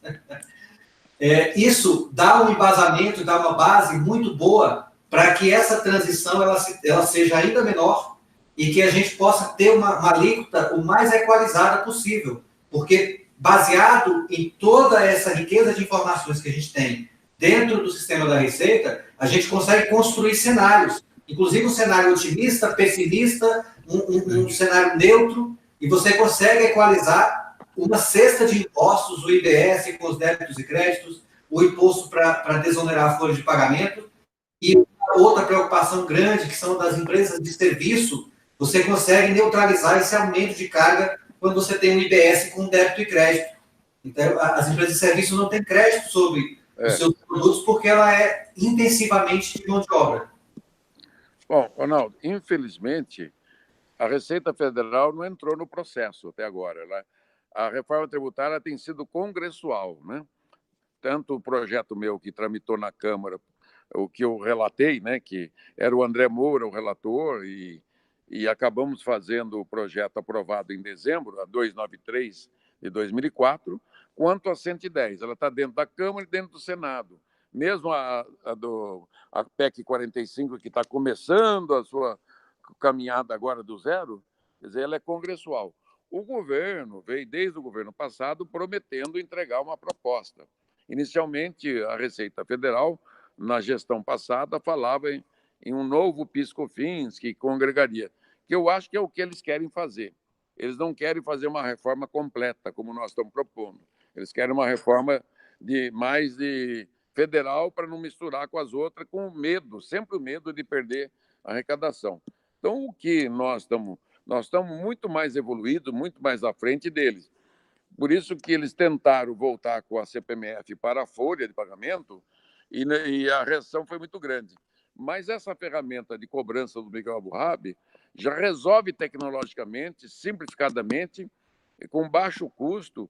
isso dá um embasamento, dá uma base muito boa para que essa transição ela seja ainda menor e que a gente possa ter uma alíquota o mais equalizada possível, porque baseado em toda essa riqueza de informações que a gente tem dentro do sistema da Receita, a gente consegue construir cenários, inclusive um cenário otimista, pessimista, um cenário neutro, e você consegue equalizar uma cesta de impostos, o IBS com os débitos e créditos, o imposto para desonerar a folha de pagamento, e outra preocupação grande, que são das empresas de serviço, você consegue neutralizar esse aumento de carga quando você tem um IBS com débito e crédito. Então, as empresas de serviço não têm crédito sobre os seus produtos porque ela é intensivamente de mão de obra. Bom, Ronaldo, infelizmente, a Receita Federal não entrou no processo até agora. A reforma tributária tem sido congressual, né? Tanto o projeto meu que tramitou na Câmara, o que eu relatei, né, que era o André Moura o relator, e acabamos fazendo o projeto aprovado em dezembro, a 293 de 2004, quanto a 110. Ela está dentro da Câmara e dentro do Senado. Mesmo a PEC 45, que está começando a sua caminhada agora do zero, quer dizer, ela é congressual. O governo veio, desde o governo passado, prometendo entregar uma proposta. Inicialmente, a Receita Federal, na gestão passada, falava em um novo PIS/COFINS que congregaria, que eu acho que é o que eles querem fazer. Eles não querem fazer uma reforma completa, como nós estamos propondo. Eles querem uma reforma mais de federal para não misturar com as outras, com medo, sempre o medo de perder a arrecadação. Então, o que nós estamos muito mais evoluídos, muito mais à frente deles. Por isso que eles tentaram voltar com a CPMF para a folha de pagamento e a reação foi muito grande. Mas essa ferramenta de cobrança do Miguel Aburrab já resolve tecnologicamente, simplificadamente, com baixo custo,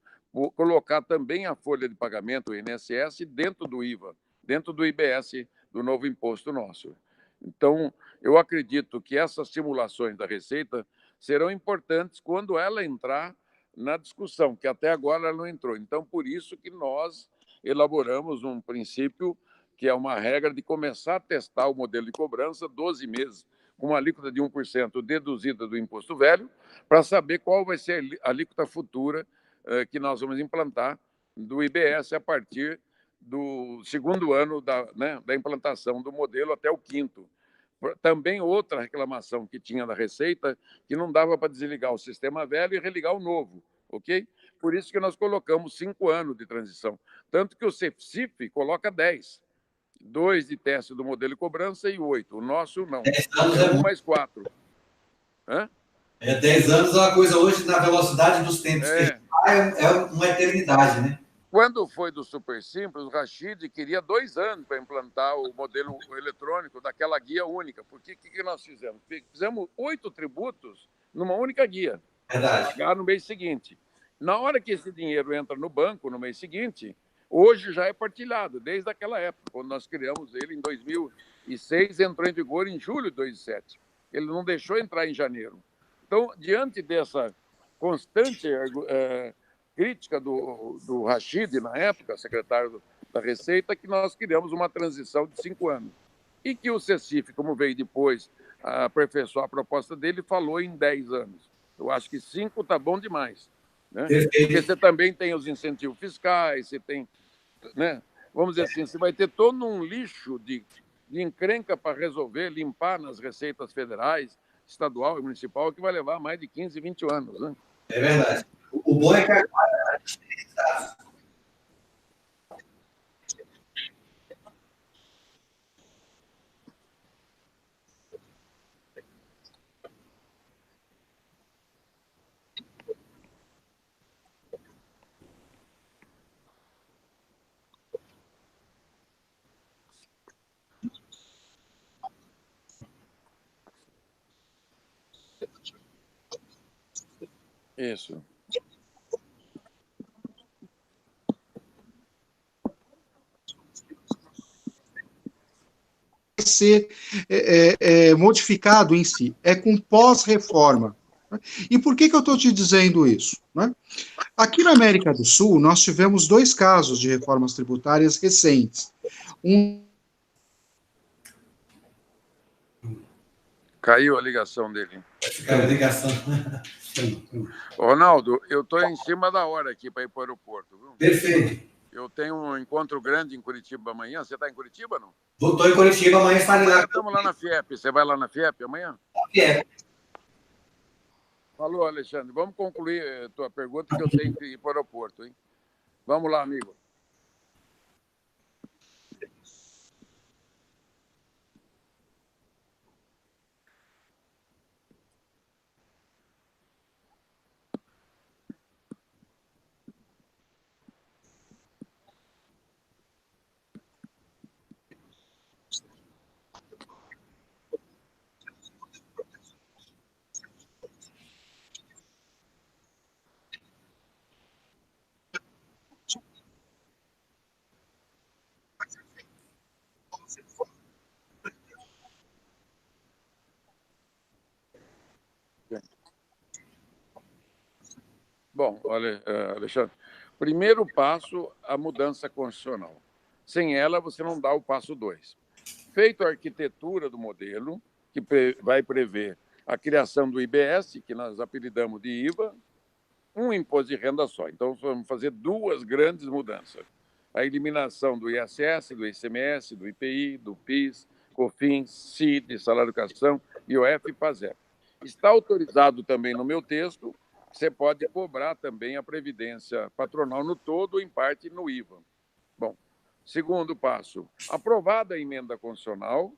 colocar também a folha de pagamento, o INSS, dentro do IVA, dentro do IBS, do novo imposto nosso. Então, eu acredito que essas simulações da Receita serão importantes quando ela entrar na discussão, que até agora ela não entrou. Então, por isso que nós elaboramos um princípio que é uma regra de começar a testar o modelo de cobrança 12 meses, com uma alíquota de 1% deduzida do imposto velho, para saber qual vai ser a alíquota futura que nós vamos implantar do IBS a partir do segundo ano da implantação do modelo até o quinto. Também outra reclamação que tinha da Receita, que não dava para desligar o sistema velho e religar o novo, ok? Por isso que nós colocamos 5 anos de transição. Tanto que o CEFCIF coloca 10. 2 de teste do modelo de cobrança e 8. O nosso não. 10 anos é 1 mais 4. 10 anos é uma coisa hoje, na velocidade dos tempos que a gente vai, é uma eternidade, né? Quando foi do Super Simples, o Rachid queria 2 anos para implantar o modelo eletrônico daquela guia única. Porque o que nós fizemos? Fizemos 8 tributos numa única guia. Verdade. Pagar no mês seguinte. Na hora que esse dinheiro entra no banco, no mês seguinte, hoje já é partilhado, desde aquela época, quando nós criamos ele em 2006, entrou em vigor em julho de 2007. Ele não deixou entrar em janeiro. Então, diante dessa constante crítica do Rachid, na época, secretário da Receita, que nós criamos uma transição de 5 anos. E que o CECIF, como veio depois, aperfeiçoar a proposta dele, falou em 10 anos. Eu acho que 5 está bom demais. Né? Porque você também tem os incentivos fiscais, você tem, né? Vamos dizer assim, você vai ter todo um lixo de encrenca para resolver, limpar nas receitas federais, estadual e municipal, que vai levar mais de 15, 20 anos. Né? É verdade. O bom é que agora Isso. Ser modificado em si, é com pós-reforma. E por que eu estou te dizendo isso? Né? Aqui na América do Sul, nós tivemos 2 casos de reformas tributárias recentes. Caiu a ligação dele. Caiu a ligação. Ronaldo, eu estou em cima da hora aqui para ir para o aeroporto. Viu? Perfeito. Eu tenho um encontro grande em Curitiba amanhã. Você está em Curitiba, não? Estou em Curitiba, amanhã estarei lá. Estamos lá na FIEP. Você vai lá na FIEP amanhã? FIEP. Falou, Alexandre. Vamos concluir a tua pergunta, que eu tenho que ir para o aeroporto. Hein? Vamos lá, amigo. Bom, olha, Alexandre, primeiro passo, a mudança constitucional. Sem ela, você não dá o passo 2. Feito a arquitetura do modelo, que vai prever a criação do IBS, que nós apelidamos de IVA, um imposto de renda só. Então, vamos fazer 2 grandes mudanças. A eliminação do ISS, do ICMS, do IPI, do PIS, COFINS, CID, salário de educação, IOF e PASEP. Está autorizado também no meu texto, você pode cobrar também a previdência patronal no todo ou em parte no IVA. Bom, segundo passo, aprovada a emenda constitucional,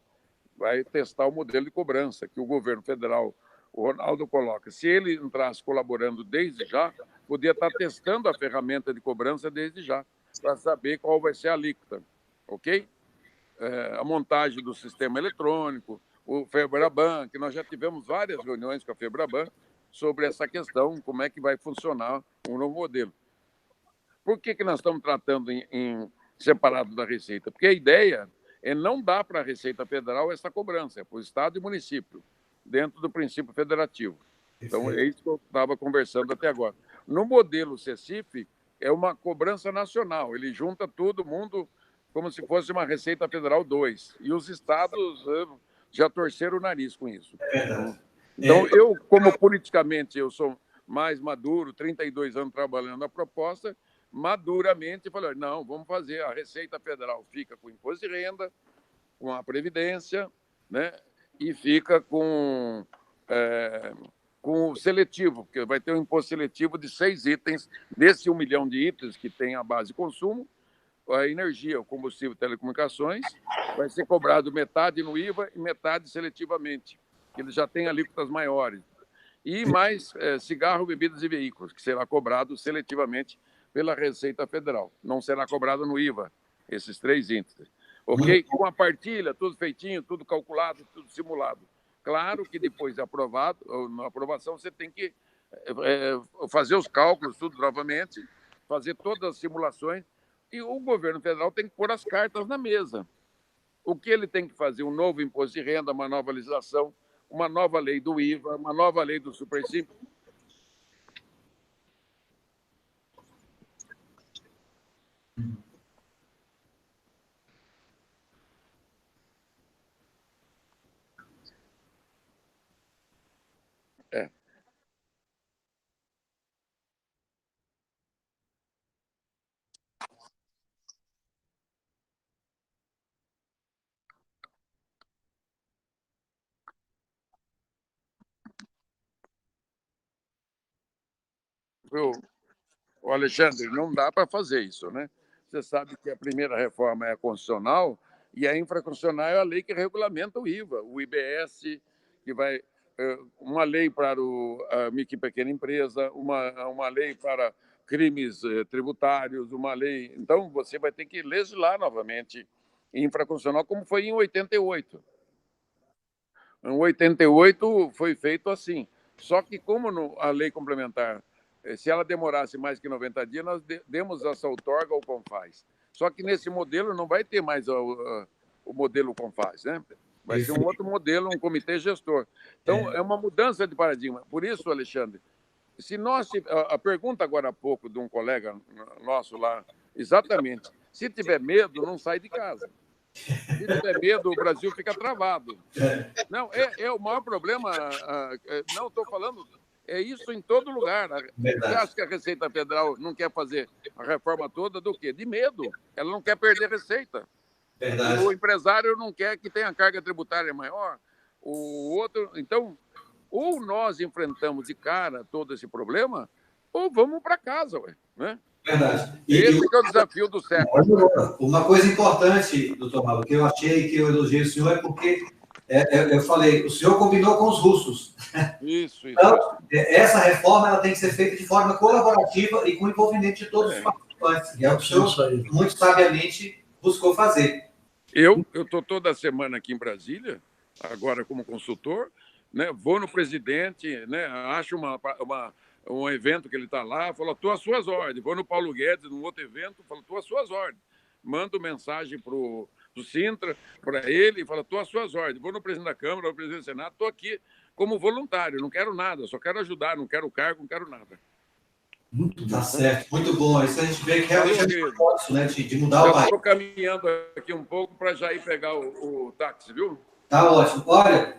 vai testar o modelo de cobrança que o governo federal, o Ronaldo coloca. Se ele entrasse colaborando desde já, podia estar testando a ferramenta de cobrança desde já, para saber qual vai ser a alíquota, ok? A montagem do sistema eletrônico, o FEBRABAN, que nós já tivemos várias reuniões com a FEBRABAN sobre essa questão, como é que vai funcionar um novo modelo. Por que nós estamos tratando em separado da Receita? Porque a ideia é não dar para a Receita Federal essa cobrança, é para o Estado e município, dentro do princípio federativo. Então, é isso que eu estava conversando até agora. No modelo CECIF, é uma cobrança nacional, ele junta todo mundo como se fosse uma Receita Federal 2, e os estados já torceram o nariz com isso. Então, eu, como politicamente eu sou mais maduro, 32 anos trabalhando na proposta, maduramente falei, não, vamos fazer, a Receita Federal fica com o imposto de renda, com a Previdência, né, e fica com o seletivo, porque vai ter um imposto seletivo de 6 itens, desse 1 milhão de itens que tem a base de consumo, a energia, o combustível e telecomunicações, vai ser cobrado metade no IVA e metade seletivamente, que ele já tem alíquotas maiores. E mais cigarro, bebidas e veículos, que será cobrado seletivamente pela Receita Federal. Não será cobrado no IVA, esses 3 índices. Ok? Com a partilha, tudo feitinho, tudo calculado, tudo simulado. Claro que depois de aprovado, ou na aprovação, você tem que fazer os cálculos, tudo novamente, fazer todas as simulações, e o governo federal tem que pôr as cartas na mesa. O que ele tem que fazer? Um novo imposto de renda, uma nova legislação, uma nova lei do IVA, uma nova lei do Supersimples. o Alexandre, não dá para fazer isso, né? Você sabe que a primeira reforma é a constitucional e a infraconstitucional é a lei que regulamenta o IVA, o IBS, que vai uma lei para a micro e pequena empresa, uma lei para crimes tributários, uma lei... Então, você vai ter que legislar novamente infraconstitucional, como foi em 88. Em 88 foi feito assim. Só que como a lei complementar, se ela demorasse mais que 90 dias, nós demos essa outorga ao CONFAZ. Só que nesse modelo não vai ter mais o modelo CONFAZ, né? Vai ser um outro modelo, um comitê gestor. Então, é uma mudança de paradigma. Por isso, Alexandre, a pergunta agora há pouco de um colega nosso lá, exatamente, se tiver medo, não sai de casa. Se tiver medo, o Brasil fica travado. Não, é o maior problema. Não, estou falando, é isso em todo lugar. Você acha que a Receita Federal não quer fazer a reforma toda do quê? De medo. Ela não quer perder receita. Verdade. O empresário não quer que tenha carga tributária maior. O outro, então, ou nós enfrentamos de cara todo esse problema, ou vamos para casa, né? Verdade. Esse é o desafio do século. Uma coisa importante, doutor Mauro, que eu achei que eu elogiei o senhor é porque eu falei, o senhor combinou com os russos. Isso. Então, essa reforma ela tem que ser feita de forma colaborativa e com o envolvimento de todos os participantes. E é o que o senhor, muito sabiamente, buscou fazer. Eu estou toda semana aqui em Brasília, agora como consultor, né? Vou no presidente, né? Acho um evento que ele está lá, falo, estou às suas ordens. Vou no Paulo Guedes, num outro evento, falo, estou às suas ordens. Mando mensagem para o Sintra, para ele, falo, estou às suas ordens. Vou no presidente da Câmara, no presidente do Senado, estou aqui como voluntário, não quero nada, só quero ajudar, não quero cargo, não quero nada. Tá certo, muito bom. Isso a gente vê que realmente é um esforço, né, de mudar o país. Estou caminhando aqui um pouco para já ir pegar o táxi, viu? Tá ótimo. Olha,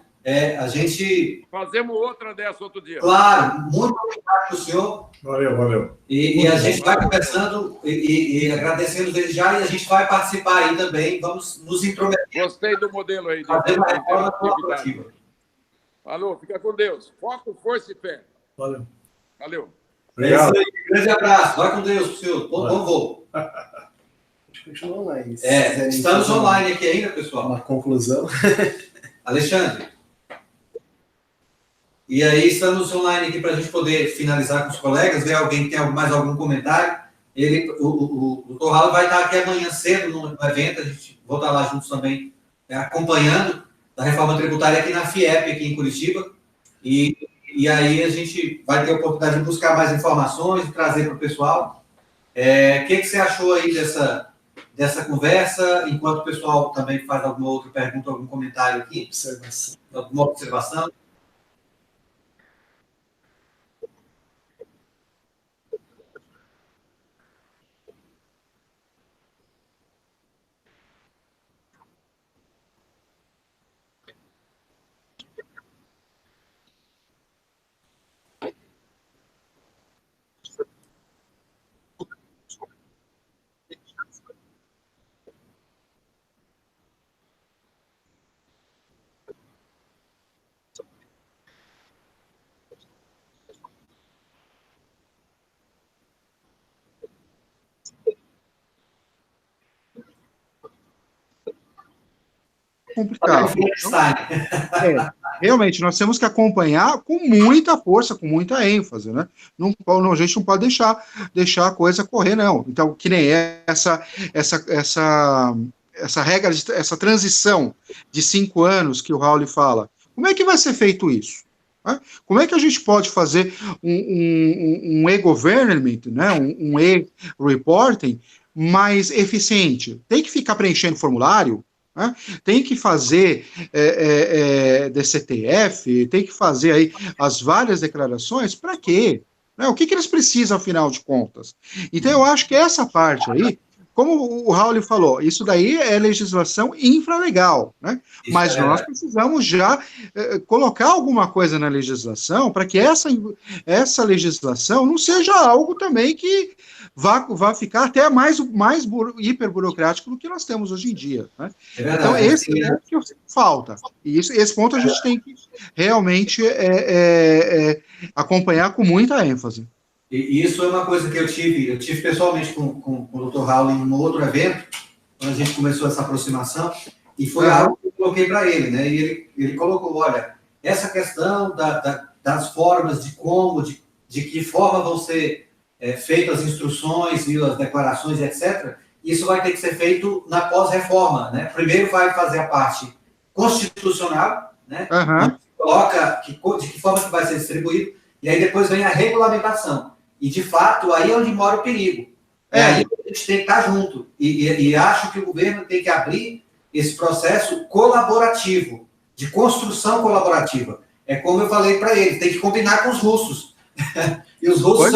a gente... Fazemos outra dessa outro dia. Claro, muito obrigado para o senhor. Valeu. E a gente vai conversando e agradecendo desde já, e a gente vai participar aí também. Vamos nos intrometer. Gostei do modelo aí. Fazer uma reforma colaborativa. Falou, fica com Deus. Foco, força e fé. Valeu. É isso aí, grande abraço. Vai com Deus, senhor. Bom voo. Continua online. Estamos online aqui ainda, pessoal. Uma conclusão. Alexandre. E aí, estamos online aqui para a gente poder finalizar com os colegas, ver alguém que tem mais algum comentário. O doutor Raul vai estar aqui amanhã cedo no evento, a gente vai estar lá juntos também, acompanhando a reforma tributária aqui na FIEP, aqui em Curitiba. E aí a gente vai ter a oportunidade de buscar mais informações e trazer para o pessoal. O que você achou aí dessa conversa? Enquanto o pessoal também faz alguma outra pergunta, algum comentário aqui? Alguma observação? Complicado. Realmente, nós temos que acompanhar com muita força, com muita ênfase, né? A gente não pode deixar a coisa correr, não. Então, que nem essa regra, essa transição de 5 anos que o Raul fala, como é que vai ser feito isso? Né? Como é que a gente pode fazer um e-government, né? um e-reporting mais eficiente? Tem que ficar preenchendo formulário? Né? Tem que fazer DCTF, tem que fazer aí as várias declarações, para quê? Né? O que eles precisam, afinal de contas? Então, eu acho que essa parte aí, como o Raul falou, isso daí é legislação infralegal, né? Mas nós precisamos já colocar alguma coisa na legislação para que essa legislação não seja algo também que vá ficar até mais hiperburocrático do que nós temos hoje em dia. Né? Então, esse é o que falta. E esse ponto a gente tem que realmente acompanhar com muita ênfase. E isso é uma coisa que eu tive pessoalmente com o Dr. Raul em um outro evento, quando a gente começou essa aproximação, e foi algo que eu coloquei para ele, né? E ele colocou, olha, essa questão das formas, de como, de que forma vão ser feitas as instruções e as declarações, etc., isso vai ter que ser feito na pós-reforma, né? Primeiro vai fazer a parte constitucional, né? Coloca de que forma que vai ser distribuído, e aí depois vem a regulamentação. E, de fato, aí é onde mora o perigo. Aí a gente tem que estar junto. E acho que o governo tem que abrir esse processo colaborativo, de construção colaborativa. É como eu falei para ele, tem que combinar com os russos. E os russos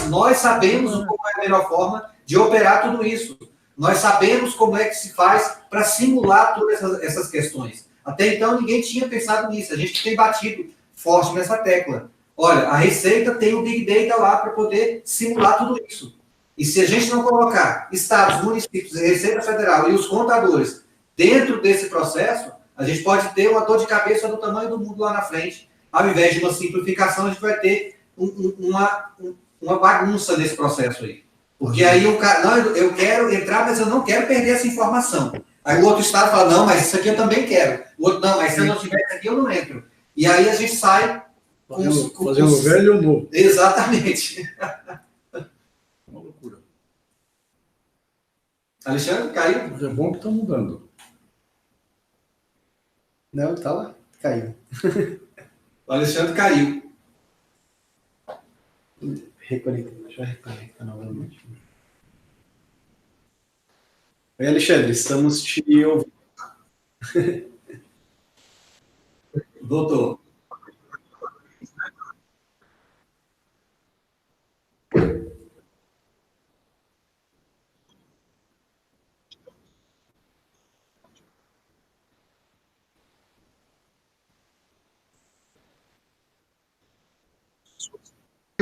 nós sabemos como é a melhor forma de operar tudo isso. Nós sabemos como é que se faz para simular todas essas questões. Até então, ninguém tinha pensado nisso. A gente tem batido forte nessa tecla. Olha, a Receita tem o Big Data lá para poder simular tudo isso. E se a gente não colocar estados, municípios, Receita Federal e os contadores dentro desse processo, a gente pode ter uma dor de cabeça do tamanho do mundo lá na frente. Ao invés de uma simplificação, a gente vai ter uma bagunça nesse processo aí. Porque aí o cara, não, eu quero entrar, mas eu não quero perder essa informação. Aí o outro estado fala, não, mas isso aqui eu também quero. O outro, não, mas se eu não tiver isso aqui, eu não entro. E aí a gente sai... Fazendo o velho e o novo. Exatamente. Uma loucura. Alexandre, caiu? Mas é bom que está mudando. Não, tá lá. Caiu. O Alexandre caiu. Reconecta. Deixa eu reconectar novamente. Oi, Alexandre, estamos te ouvindo. Voltou.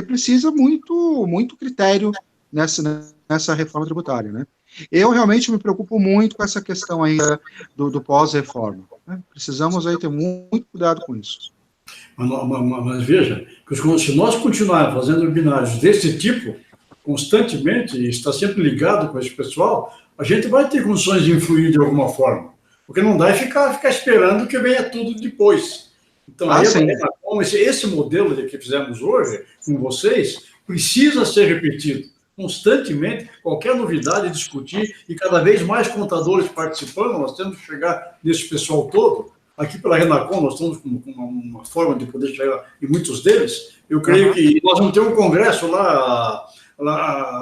Precisa muito critério nessa reforma tributária, né? Eu realmente me preocupo muito com essa questão aí do pós-reforma, né? Precisamos aí ter muito cuidado com isso. Mas veja, que se nós continuarmos fazendo webinários desse tipo, constantemente, e está sempre ligado com esse pessoal, a gente vai ter condições de influir de alguma forma. Porque não dá ficar esperando que venha tudo depois. Então, esse modelo que fizemos hoje com vocês precisa ser repetido constantemente, qualquer novidade discutir, e cada vez mais contadores participando. Nós temos que chegar nesse pessoal todo. Aqui pela Renacom, nós estamos com uma forma de poder chegar em muitos deles. Eu creio que nós vamos ter um congresso lá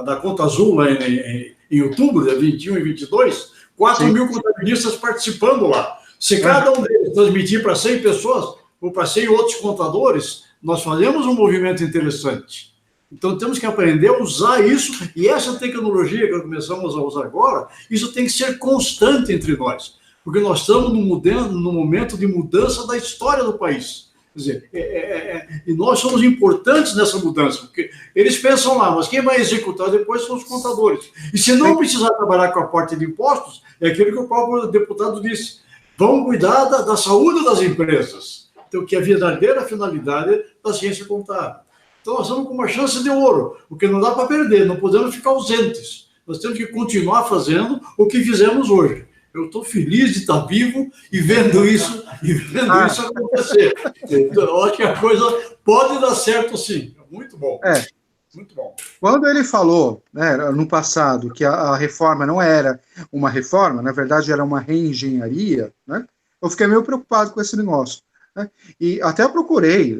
da Conta Azul, lá em outubro, dia 21 e 22, 4 mil contabilistas participando lá. Se cada um deles transmitir para 100 pessoas, ou para 100 outros contadores, nós fazemos um movimento interessante. Então, temos que aprender a usar isso, e essa tecnologia que começamos a usar agora, isso tem que ser constante entre nós, porque nós estamos num momento de mudança da história do país. Quer dizer, e nós somos importantes nessa mudança, porque eles pensam lá, mas quem vai executar depois são os contadores. E se não precisar trabalhar com a parte de impostos, é aquilo que o próprio deputado disse, vamos cuidar da saúde das empresas. Então, que é a verdadeira finalidade da ciência contábil. Então, nós estamos com uma chance de ouro, porque não dá para perder, não podemos ficar ausentes. Nós temos que continuar fazendo o que fizemos hoje. Eu estou feliz de estar vivo e vendo isso acontecer. Então, eu acho que a coisa pode dar certo, sim. Muito bom. Muito bom. Quando ele falou, né, no passado, que a reforma não era uma reforma, na verdade era uma reengenharia, né, eu fiquei meio preocupado com esse negócio. E até procurei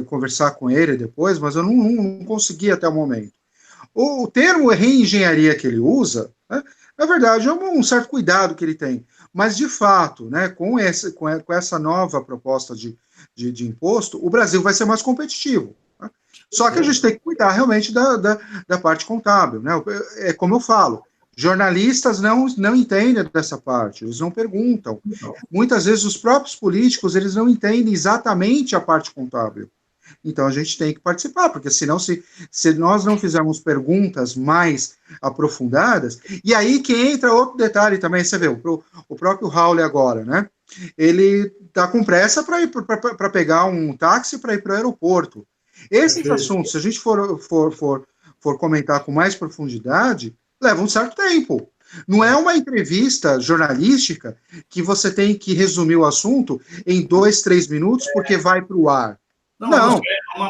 conversar com ele depois, mas eu não consegui até o momento. O termo reengenharia que ele usa, né, na verdade, é um certo cuidado que ele tem. Mas, de fato, né, com essa nova proposta de imposto, o Brasil vai ser mais competitivo. Né? Só que a gente tem que cuidar realmente da parte contábil. Né? É como eu falo, jornalistas não entendem dessa parte, eles não perguntam. Muitas vezes os próprios políticos, eles não entendem exatamente a parte contábil. Então a gente tem que participar, porque senão se nós não fizermos perguntas mais aprofundadas, e aí que entra outro detalhe também, você vê, o próprio Raul agora, né? Ele está com pressa para pegar um táxi para ir para o aeroporto. Esses Perfeito. assuntos, se a gente for comentar com mais profundidade, leva um certo tempo. Não é uma entrevista jornalística que você tem que resumir o assunto em 2, 3 minutos porque vai para o ar. Não,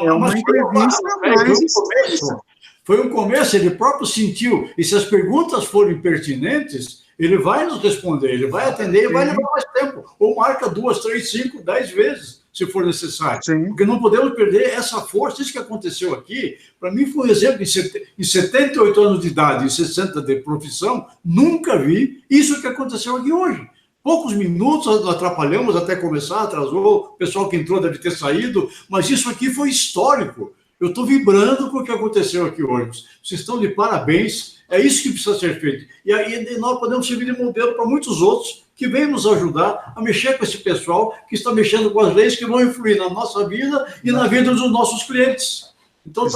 é uma entrevista mais extensa. Foi um começo, ele próprio sentiu, e se as perguntas forem pertinentes, ele vai nos responder, ele vai atender, vai levar mais tempo, ou marca 2, 3, 5, 10 vezes, se for necessário. Sim. Porque não podemos perder essa força. Isso que aconteceu aqui, para mim foi um exemplo, em 78 anos de idade e 60 de profissão, nunca vi isso que aconteceu aqui hoje. Poucos minutos, atrapalhamos até começar, atrasou, o pessoal que entrou deve ter saído, mas isso aqui foi histórico. Eu estou vibrando com o que aconteceu aqui hoje. Vocês estão de parabéns, é isso que precisa ser feito. E aí nós podemos servir de modelo para muitos outros que vêm nos ajudar a mexer com esse pessoal que está mexendo com as leis que vão influir na nossa vida e na vida dos nossos clientes. Então,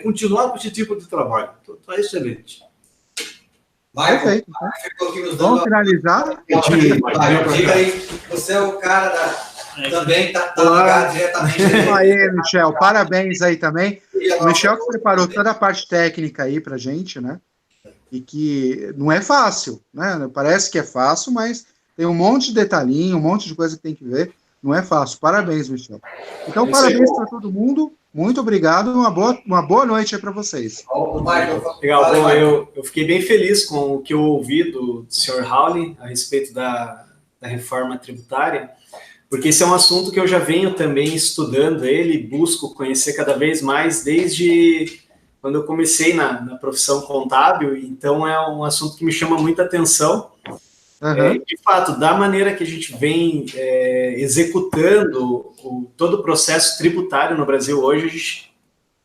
continuar com esse tipo de trabalho. Então, está excelente. Michael, Vamos finalizar? Diga aí, você é o cara da... Também está ligado diretamente. Aí, Michel, parabéns aí também. O Michel que preparou toda a parte técnica aí para a gente, né? E que não é fácil, né? Parece que é fácil, mas tem um monte de detalhinho, um monte de coisa que tem que ver. Não é fácil. Parabéns, Michel. Então, parabéns para todo mundo. Muito obrigado. Uma boa noite aí para vocês. Legal. Bom, eu fiquei bem feliz com o que eu ouvi do Sr. Hawley a respeito da reforma tributária, porque esse é um assunto que eu já venho também estudando ele, busco conhecer cada vez mais desde quando eu comecei na profissão contábil, então é um assunto que me chama muita atenção. De fato, da maneira que a gente vem executando todo o processo tributário no Brasil hoje, a gente,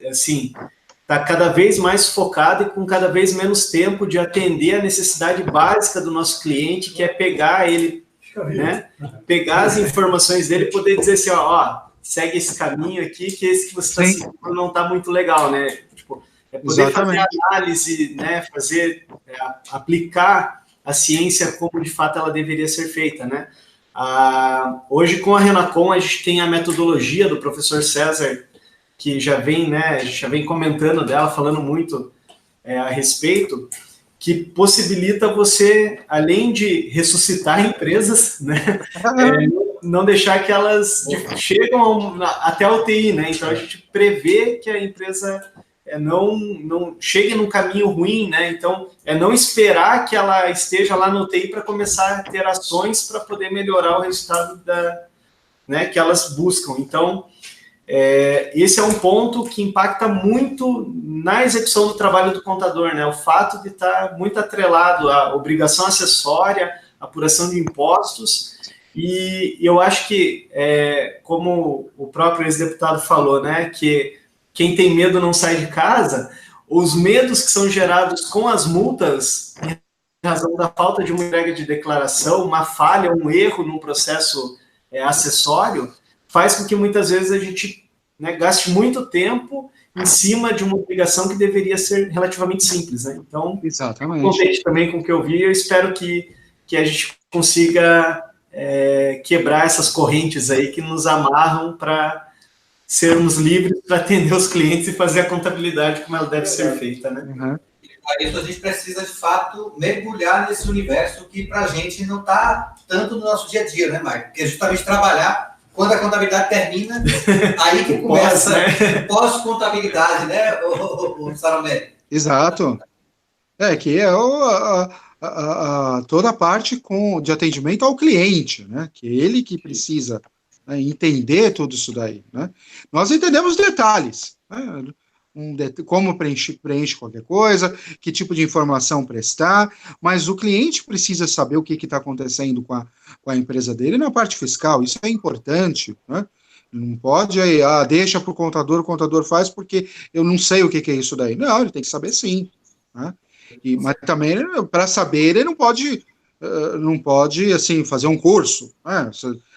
assim, está cada vez mais focado e com cada vez menos tempo de atender a necessidade básica do nosso cliente, que é pegar ele, né? Pegar as informações dele e poder dizer assim, ó, segue esse caminho aqui, que esse que você está seguindo não está muito legal, né? Tipo, é poder fazer análise, né? Aplicar a ciência como de fato ela deveria ser feita, né? Hoje com a Renacom a gente tem a metodologia do professor César, que já vem, né? A gente já vem comentando dela, falando muito a respeito, que possibilita você, além de ressuscitar empresas, né, não deixar que elas chegam até a UTI, né? Então a gente prevê que a empresa não chegue num caminho ruim, né? Então não esperar que ela esteja lá no UTI para começar a ter ações para poder melhorar o resultado né, que elas buscam. Então esse é um ponto que impacta muito na execução do trabalho do contador, né? O fato de estar muito atrelado à obrigação acessória, apuração de impostos, e eu acho que, como o próprio ex-deputado falou, né, que quem tem medo não sai de casa, os medos que são gerados com as multas, em razão da falta de uma entrega de declaração, uma falha, um erro num processo acessório, faz com que muitas vezes a gente, né, gaste muito tempo em cima de uma obrigação que deveria ser relativamente simples, né? Então, contente também com o que eu vi, eu espero que a gente consiga quebrar essas correntes aí que nos amarram para sermos livres para atender os clientes e fazer a contabilidade como ela deve ser feita, né? Para isso a gente precisa, de fato, mergulhar nesse universo que para a gente não está tanto no nosso dia a dia, né, Maicon? Porque justamente trabalhar, quando a contabilidade termina, aí que começa pós-contabilidade, né, o Salomé? Exato. Que é toda a parte de atendimento ao cliente, né? Que é ele que precisa, né, entender tudo isso daí, né? Nós entendemos detalhes, né? Como preenche qualquer coisa, que tipo de informação prestar, mas o cliente precisa saber o que está acontecendo com a empresa dele na parte fiscal. Isso é importante, né? Não pode deixa para o contador faz porque eu não sei o que é isso daí. Não, ele tem que saber sim, né? Mas também, para saber, ele não pode assim, fazer um curso, né?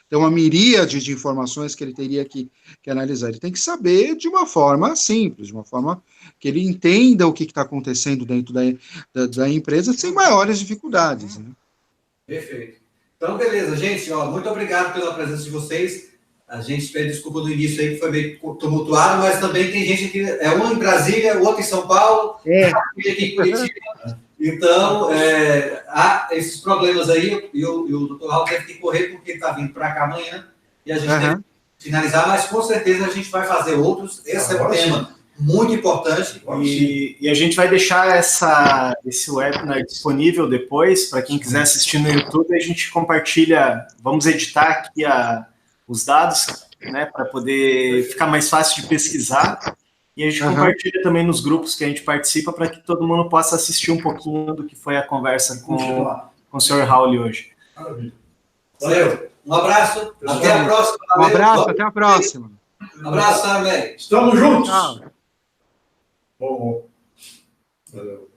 Tem uma miríade de informações que ele teria que analisar. Ele tem que saber de uma forma simples, de uma forma que ele entenda o que está acontecendo dentro da empresa sem maiores dificuldades, né? Perfeito. Então, beleza, gente. Muito obrigado pela presença de vocês. A gente pede desculpa no início aí, que foi meio tumultuado, mas também tem gente que é um em Brasília, o outro em São Paulo, aqui em Curitiba. Então, há esses problemas aí, e o doutor Raul teve que correr porque ele está vindo para cá amanhã, e a gente deve finalizar, mas com certeza a gente vai fazer outros. Esse é um tema muito importante. E a gente vai deixar esse webinar disponível depois, para quem quiser assistir no YouTube, a gente compartilha, vamos editar aqui os dados, né, para poder ficar mais fácil de pesquisar, e a gente compartilha também nos grupos que a gente participa, para que todo mundo possa assistir um pouquinho do que foi a conversa com o Sr. Raul hoje. Valeu. Um abraço. Até a próxima. Um abraço, até a próxima. Um abraço, Sara. Estamos juntos. Tchau. Bom. Valeu.